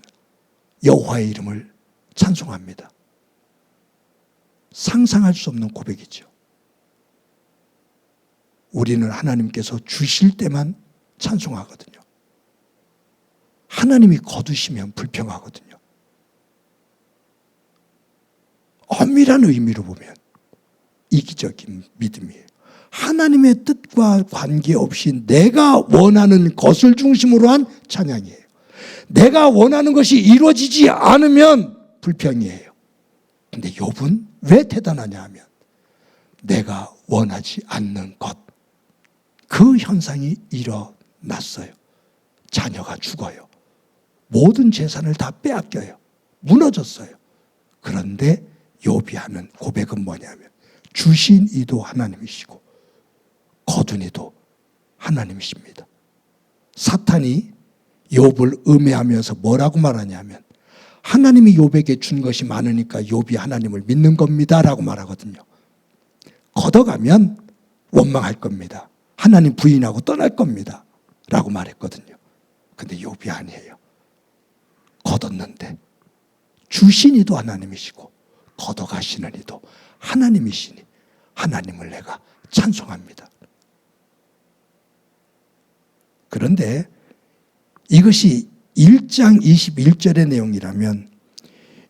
여호와의 이름을 찬송합니다. 상상할 수 없는 고백이죠. 우리는 하나님께서 주실 때만 찬송하거든요. 하나님이 거두시면 불평하거든요. 엄밀한 의미로 보면 이기적인 믿음이에요. 하나님의 뜻과 관계없이 내가 원하는 것을 중심으로 한 찬양이에요. 내가 원하는 것이 이루어지지 않으면 불평이에요. 근데 욥은 왜 대단하냐 하면 내가 원하지 않는 것, 그 현상이 일어났어요. 자녀가 죽어요. 모든 재산을 다 빼앗겨요. 무너졌어요. 그런데 욥이 하는 고백은 뭐냐면 주신 이도 하나님이시고 거둔 이도 하나님이십니다. 사탄이 욥을 음해하면서 뭐라고 말하냐면 하나님이 욥에게 준 것이 많으니까 욥이 하나님을 믿는 겁니다 라고 말하거든요. 걷어가면 원망할 겁니다. 하나님 부인하고 떠날 겁니다 라고 말했거든요. 근데 욥이 아니에요. 걷었는데 주신 이도 하나님이시고 걷어가시는 이도 하나님이시니 하나님을 내가 찬송합니다. 그런데 이것이 1장 21절의 내용이라면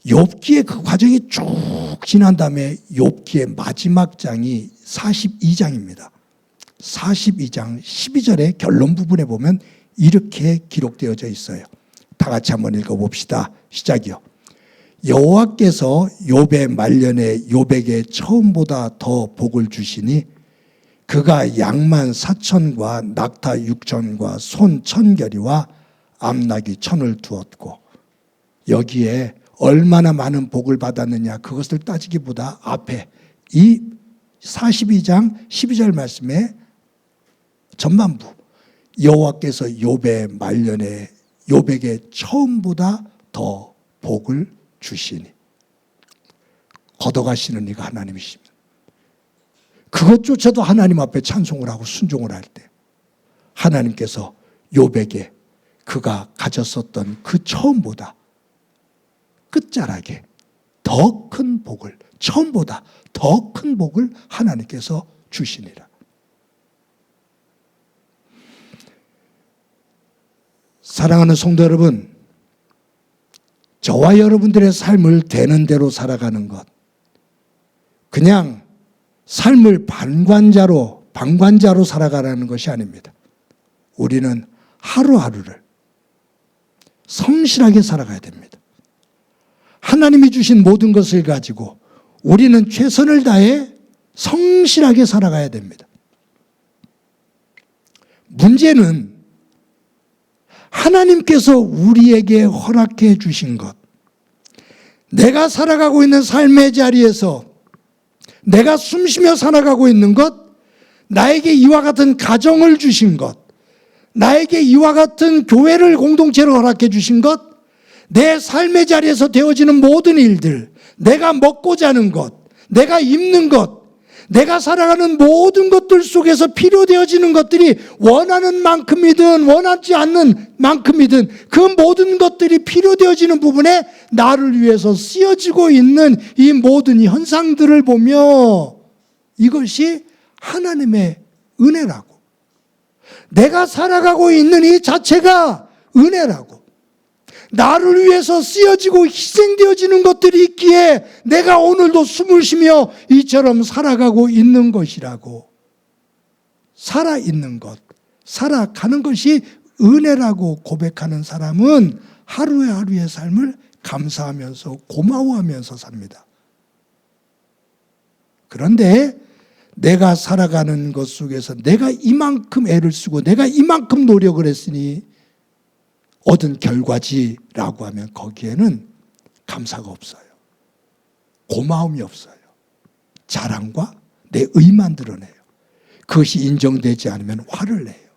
욥기의 그 과정이 쭉 지난 다음에 욥기의 마지막 장이 42장입니다. 42장 12절의 결론 부분에 보면 이렇게 기록되어져 있어요. 다 같이 한번 읽어봅시다. 시작이요. 여호와께서 욥의 말년에 욥에게 처음보다 더 복을 주시니 그가 양만 4천과 낙타 6천과 손 1,000결이와 암나귀 1,000을 두었고, 여기에 얼마나 많은 복을 받았느냐 그것을 따지기보다 앞에 이 42장 12절 말씀의 전반부, 여호와께서 욥의 말년에 욥에게 처음보다 더 복을 주시니 걷어가시는 이가 하나님이십니다. 그것조차도 하나님 앞에 찬송을 하고 순종을 할 때 하나님께서 욥에게 그가 가졌었던 그 처음보다 끝자락에 더 큰 복을, 처음보다 더 큰 복을 하나님께서 주시니라. 사랑하는 성도 여러분, 저와 여러분들의 삶을 되는 대로 살아가는 것, 그냥 삶을 방관자로 살아가라는 것이 아닙니다. 우리는 하루하루를 성실하게 살아가야 됩니다. 하나님이 주신 모든 것을 가지고 우리는 최선을 다해 성실하게 살아가야 됩니다. 문제는 하나님께서 우리에게 허락해 주신 것, 내가 살아가고 있는 삶의 자리에서 내가 숨쉬며 살아가고 있는 것, 나에게 이와 같은 가정을 주신 것, 나에게 이와 같은 교회를 공동체로 허락해 주신 것, 내 삶의 자리에서 되어지는 모든 일들, 내가 먹고 자는 것, 내가 입는 것, 내가 살아가는 모든 것들 속에서 필요되어지는 것들이 원하는 만큼이든 원하지 않는 만큼이든 그 모든 것들이 필요되어지는 부분에 나를 위해서 쓰여지고 있는 이 모든 현상들을 보며 이것이 하나님의 은혜라고, 내가 살아가고 있는 이 자체가 은혜라고, 나를 위해서 쓰여지고 희생되어지는 것들이 있기에 내가 오늘도 숨을 쉬며 이처럼 살아가고 있는 것이라고, 살아있는 것, 살아가는 것이 은혜라고 고백하는 사람은 하루의 삶을 감사하면서 고마워하면서 삽니다. 그런데 내가 살아가는 것 속에서 내가 이만큼 애를 쓰고 내가 이만큼 노력을 했으니 얻은 결과지라고 하면 거기에는 감사가 없어요. 고마움이 없어요. 자랑과 내 의만 드러내요. 그것이 인정되지 않으면 화를 내요.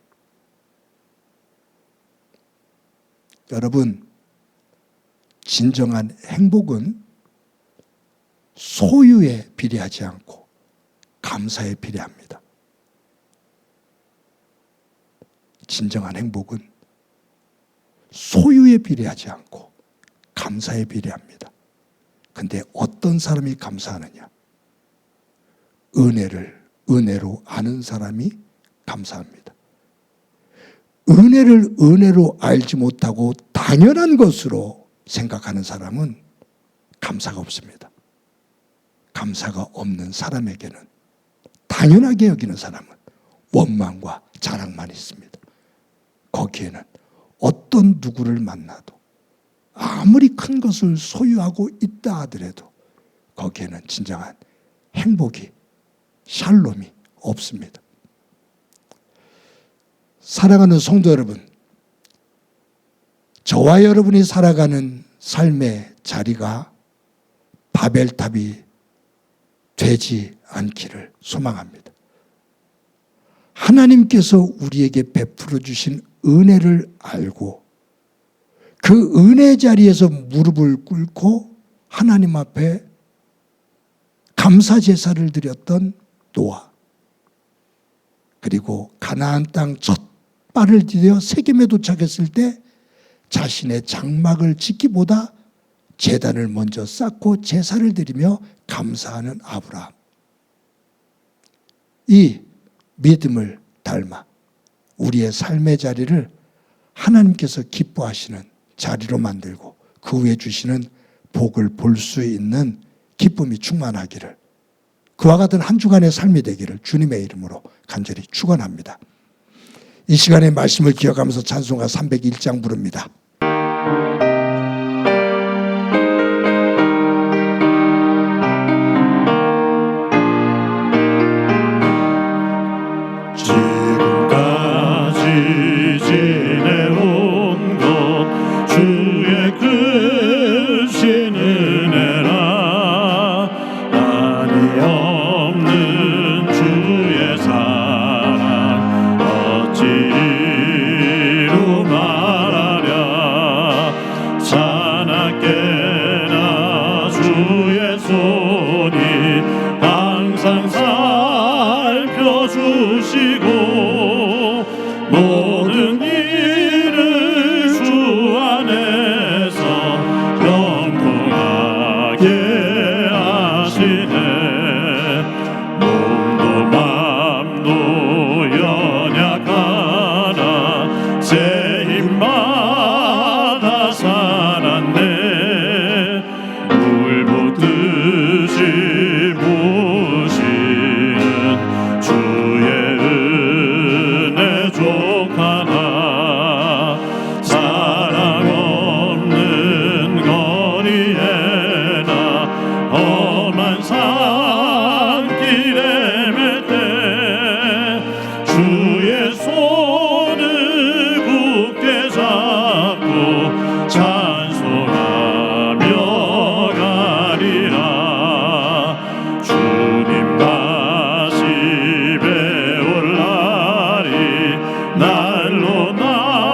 여러분, 진정한 행복은 소유에 비례하지 않고 감사에 비례합니다. 진정한 행복은 소유에 비례하지 않고 감사에 비례합니다. 근데 어떤 사람이 감사하느냐? 은혜를 은혜로 아는 사람이 감사합니다. 은혜를 은혜로 알지 못하고 당연한 것으로 생각하는 사람은 감사가 없습니다. 감사가 없는 사람에게는, 당연하게 여기는 사람은 원망과 자랑만 있습니다. 거기에는 어떤 누구를 만나도 아무리 큰 것을 소유하고 있다 하더라도 거기에는 진정한 행복이 샬롬이 없습니다. 사랑하는 성도 여러분, 저와 여러분이 살아가는 삶의 자리가 바벨탑이 되지 않기를 소망합니다. 하나님께서 우리에게 베풀어 주신 은혜를 알고 그 은혜 자리에서 무릎을 꿇고 하나님 앞에 감사 제사를 드렸던 노아, 그리고 가나안 땅 첫 발을 디뎌 세겜에 도착했을 때 자신의 장막을 짓기보다 제단을 먼저 쌓고 제사를 드리며 감사하는 아브라함, 이 믿음을 닮아 우리의 삶의 자리를 하나님께서 기뻐하시는 자리로 만들고 그 후에 주시는 복을 볼 수 있는 기쁨이 충만하기를, 그와 같은 한 주간의 삶이 되기를 주님의 이름으로 간절히 축원합니다. 이 시간에 말씀을 기억하면서 찬송가 301장 부릅니다. 지금까지 지내온 것 주의 크신 은혜라, 아니 없는 주의 사랑 어찌로 말하랴. 사납게나 주의 손이 항상 살펴주시고 모든 일을 주 안에서 영통하게 하시네. 몸도 맘도 연약하나 새 힘마다 살았네. 물 붓듯이 부으시는 주의 은혜 족하나. 사랑 없는 거리에나 험한 산길에 맬 때 주의 손을 굳게 잡고 찬송하며 가리라. 주님 다시 배울 날이 날로 다가와.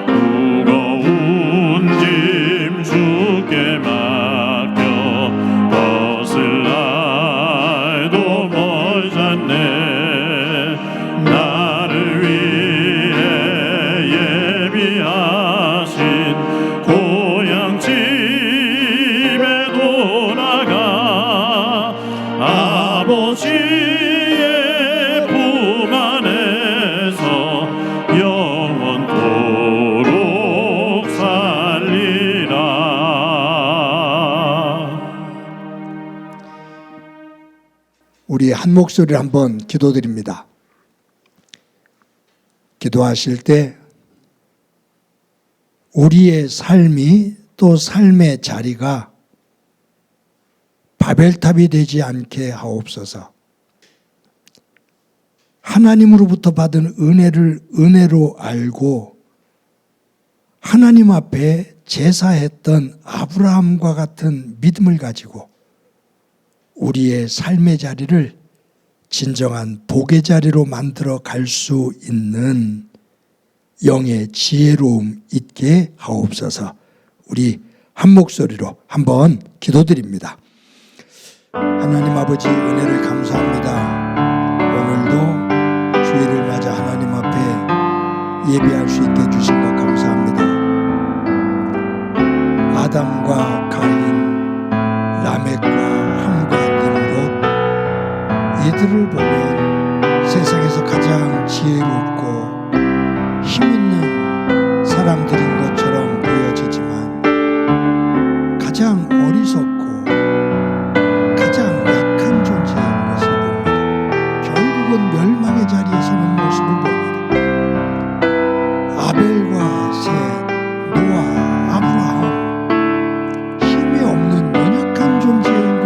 무거운 짐 주께 맡겨 벗을 날도 멀잖네. 나를 위해 예비하신 고향 집에 돌아가 아버지의 품 안에서 영원토록 살리라. 우리 한 목소리를 한번 기도드립니다. 기도하실 때 우리의 삶이 또 삶의 자리가 바벨탑이 되지 않게 하옵소서. 하나님으로부터 받은 은혜를 은혜로 알고 하나님 앞에 제사했던 아브라함과 같은 믿음을 가지고 우리의 삶의 자리를 진정한 복의 자리로 만들어 갈 수 있는 영의 지혜로움 있게 하옵소서. 우리 한 목소리로 한번 기도드립니다. 하나님 아버지, 은혜를 감사합니다. 오늘도 주일을 맞아 하나님 앞에 예배할 수 있게 해주신 것 감사합니다. 아담과 가인, 라멕과 함과 느므롯, 이들을 보면 세상에서 가장 지혜롭고 힘 있는 사람들인 것처럼 보여지지만 가장 어리석고 가장 약한 존재인 것을 봅니다. 결국은 멸망의 자리에 서는 모습을 봅니다. 아벨과 셋, 노아, 아브라함, 힘이 없는 연약한 존재인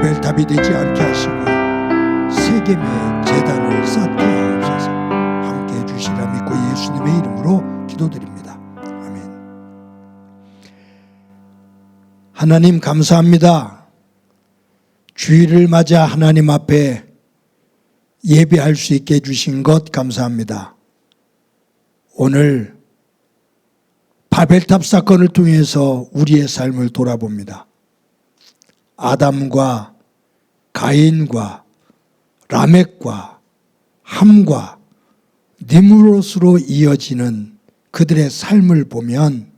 바벨탑이 되지 않게 하시고 세겜의 제단을 쌓게 하옵소서. 함께해 주시라 믿고 예수님의 이름으로 기도드립니다. 아멘. 하나님 감사합니다. 주일을 맞아 하나님 앞에 예배할 수 있게 해주신 것 감사합니다. 오늘 바벨탑 사건을 통해서 우리의 삶을 돌아봅니다. 아담과 가인과 라멕과 함과 니므롯으로 이어지는 그들의 삶을 보면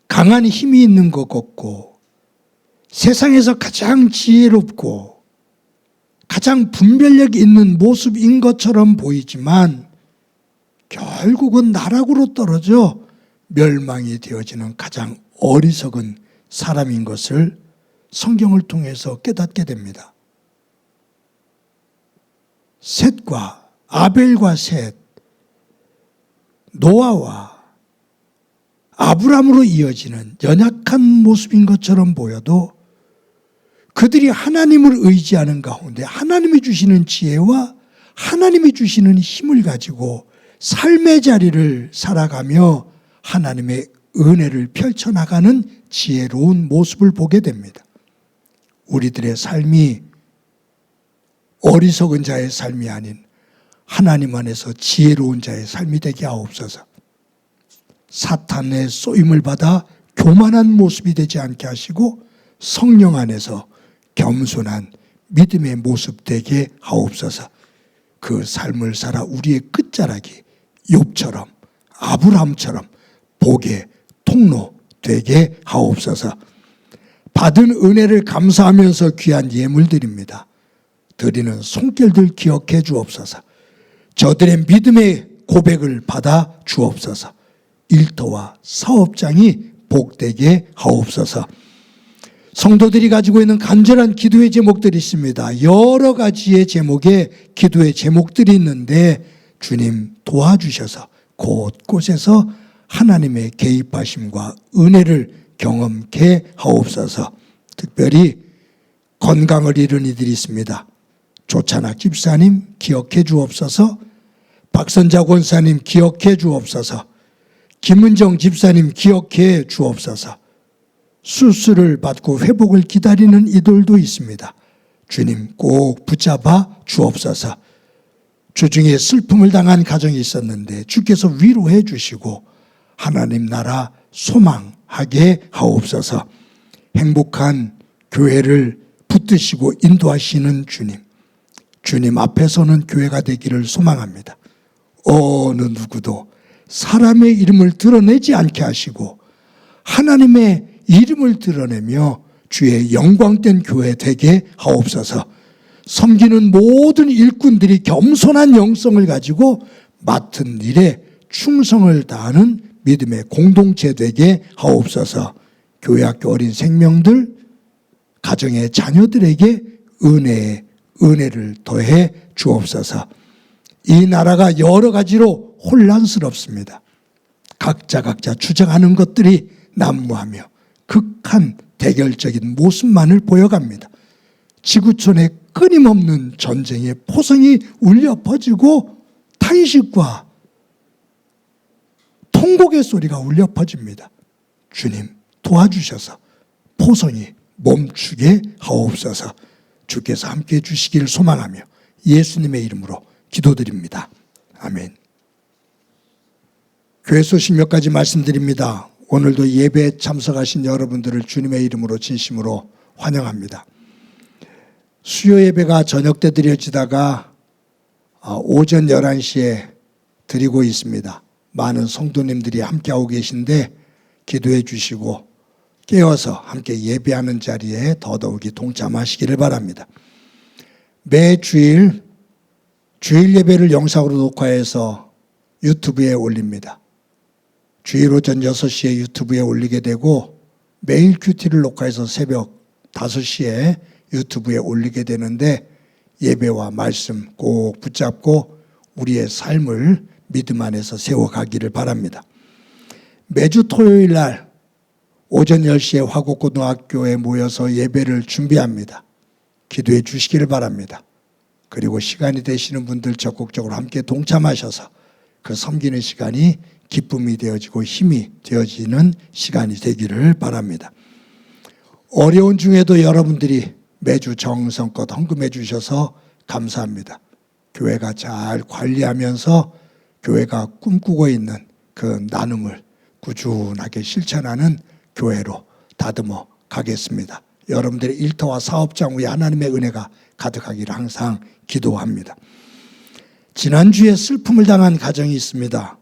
강한 힘이 있는 것 같고 세상에서 가장 지혜롭고 가장 분별력 있는 모습인 것처럼 보이지만 결국은 나락으로 떨어져 멸망이 되어지는 가장 어리석은 사람인 것을 성경을 통해서 깨닫게 됩니다. 셋과 아벨과 셋, 노아와 아브람으로 이어지는 연약한 모습인 것처럼 보여도 그들이 하나님을 의지하는 가운데 하나님이 주시는 지혜와 하나님이 주시는 힘을 가지고 삶의 자리를 살아가며 하나님의 은혜를 펼쳐나가는 지혜로운 모습을 보게 됩니다. 우리들의 삶이 어리석은 자의 삶이 아닌 하나님 안에서 지혜로운 자의 삶이 되게 하옵소서. 사탄의 쏘임을 받아 교만한 모습이 되지 않게 하시고 성령 안에서 겸손한 믿음의 모습 되게 하옵소서. 그 삶을 살아 우리의 끝자락이 욥처럼 아브라함처럼 복의 통로 되게 하옵소서. 받은 은혜를 감사하면서 귀한 예물 드립니다. 드리는 손길들 기억해 주옵소서. 저들의 믿음의 고백을 받아 주옵소서. 일터와 사업장이 복되게 하옵소서. 성도들이 가지고 있는 간절한 기도의 제목들이 있습니다. 여러 가지의 제목의 기도의 제목들이 있는데 주님 도와주셔서 곳곳에서 하나님의 개입하심과 은혜를 경험케 하옵소서. 특별히 건강을 잃은 이들이 있습니다. 조찬학 집사님 기억해 주옵소서. 박선자 권사님 기억해 주옵소서. 김은정 집사님 기억해 주옵소서. 수술을 받고 회복을 기다리는 이들도 있습니다. 주님 꼭 붙잡아 주옵소서. 주중에 슬픔을 당한 가정이 있었는데 주께서 위로해 주시고 하나님 나라 소망하게 하옵소서. 행복한 교회를 붙드시고 인도하시는 주님, 주님 앞에서는 교회가 되기를 소망합니다. 어느 누구도 사람의 이름을 드러내지 않게 하시고 하나님의 이름을 드러내며 주의 영광된 교회 되게 하옵소서. 섬기는 모든 일꾼들이 겸손한 영성을 가지고 맡은 일에 충성을 다하는 믿음의 공동체 되게 하옵소서. 교회학교 어린 생명들, 가정의 자녀들에게 은혜를 더해 주옵소서. 이 나라가 여러 가지로 혼란스럽습니다. 각자 주장하는 것들이 난무하며 극한 대결적인 모습만을 보여갑니다. 지구촌에 끊임없는 전쟁의 포성이 울려 퍼지고 탄식과 통곡의 소리가 울려 퍼집니다. 주님 도와주셔서 포성이 멈추게 하옵소서. 주께서 함께해 주시길 소망하며 예수님의 이름으로 기도드립니다. 아멘. 교회 소식 몇 가지 말씀드립니다. 오늘도 예배에 참석하신 여러분들을 주님의 이름으로 진심으로 환영합니다. 수요 예배가 저녁 때 드려지다가 오전 11시에 드리고 있습니다. 많은 성도님들이 함께하고 계신데 기도해 주시고 깨어서 함께 예배하는 자리에 더더욱이 동참하시기를 바랍니다. 매 주일 예배를 영상으로 녹화해서 유튜브에 올립니다. 주일 오전 6시에 유튜브에 올리게 되고 매일 큐티를 녹화해서 새벽 5시에 유튜브에 올리게 되는데 예배와 말씀 꼭 붙잡고 우리의 삶을 믿음 안에서 세워가기를 바랍니다. 매주 토요일 날 오전 10시에 화곡고등학교에 모여서 예배를 준비합니다. 기도해 주시기를 바랍니다. 그리고 시간이 되시는 분들 적극적으로 함께 동참하셔서 그 섬기는 시간이 기쁨이 되어지고 힘이 되어지는 시간이 되기를 바랍니다. 어려운 중에도 여러분들이 매주 정성껏 헌금해 주셔서 감사합니다. 교회가 잘 관리하면서 교회가 꿈꾸고 있는 그 나눔을 꾸준하게 실천하는 교회로 다듬어 가겠습니다. 여러분들의 일터와 사업장 위에 하나님의 은혜가 가득하기를 항상 기도합니다. 지난주에 슬픔을 당한 가정이 있습니다.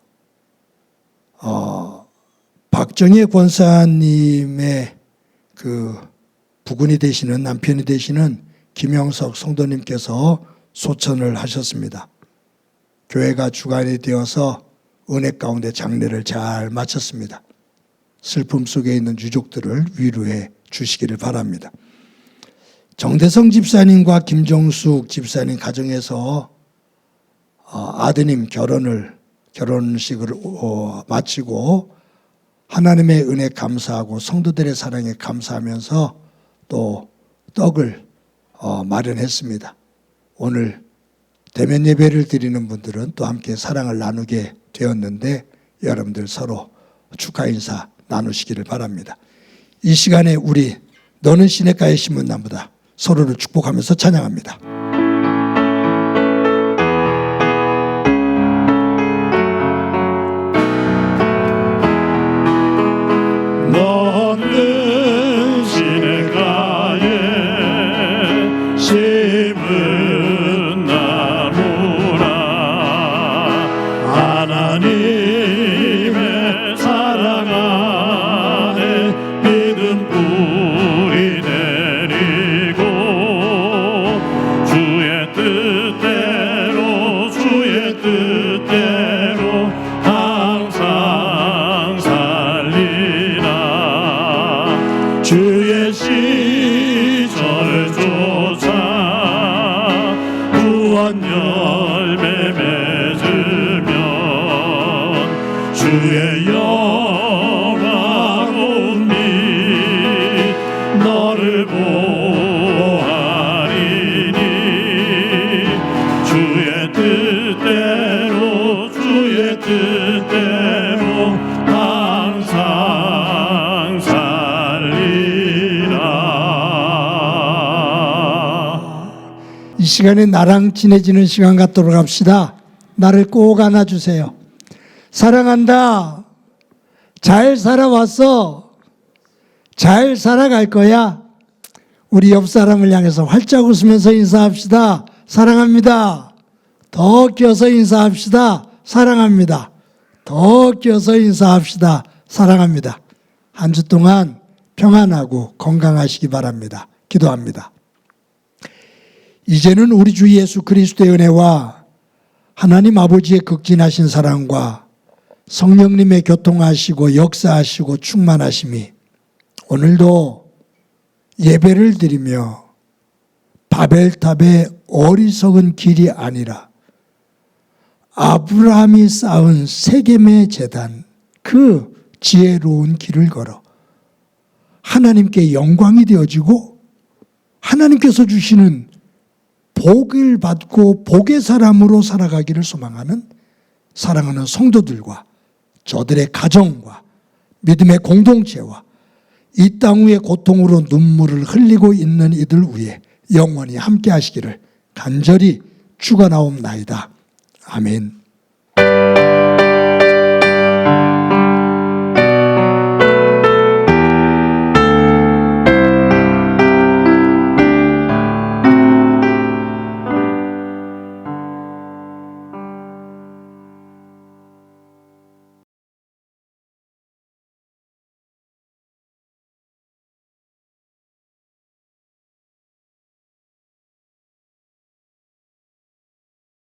박정희 권사님의 그 부군이 되시는, 남편이 되시는 김영석 성도님께서 소천을 하셨습니다. 교회가 주관이 되어서 은혜 가운데 장례를 잘 마쳤습니다. 슬픔 속에 있는 유족들을 위로해 주시기를 바랍니다. 정대성 집사님과 김정숙 집사님 가정에서 아드님 결혼식을 마치고 하나님의 은혜 감사하고 성도들의 사랑에 감사하면서 또 떡을 마련했습니다. 오늘 대면 예배를 드리는 분들은 또 함께 사랑을 나누게 되었는데 여러분들 서로 축하 인사 나누시기를 바랍니다. 이 시간에 우리 너는 시냇가에 심은 나무다 서로를 축복하면서 찬양합니다. 너는 시냇가에 심은 나무라 하나님의 사랑 안에 믿음 뿌리 내리고 주의 뜻대로 항상 살리라. 주의 시절을 쫓아 구원 열매 맺으면 주의 영화로운 빛 너를 보하리니 주의 뜻대로 항상 살리라. 이 시간에 나랑 친해지는 시간 갖도록 합시다. 나를 꼭 안아주세요. 사랑한다. 잘 살아왔어. 잘 살아갈 거야. 우리 옆 사람을 향해서 활짝 웃으면서 인사합시다. 사랑합니다. 더 껴서 인사합시다. 사랑합니다. 더 껴서 인사합시다. 사랑합니다. 한 주 동안 평안하고 건강하시기 바랍니다. 기도합니다. 이제는 우리 주 예수 그리스도의 은혜와 하나님 아버지의 극진하신 사랑과 성령님의 교통하시고 역사하시고 충만하심이 오늘도 예배를 드리며 바벨탑의 어리석은 길이 아니라 아브라함이 쌓은 세겜의 제단 그 지혜로운 길을 걸어 하나님께 영광이 되어지고 하나님께서 주시는 복을 받고 복의 사람으로 살아가기를 소망하는 사랑하는 성도들과 저들의 가정과 믿음의 공동체와 이 땅 위의 고통으로 눈물을 흘리고 있는 이들 위에 영원히 함께 하시기를 간절히 축원하옵나이다. 아멘.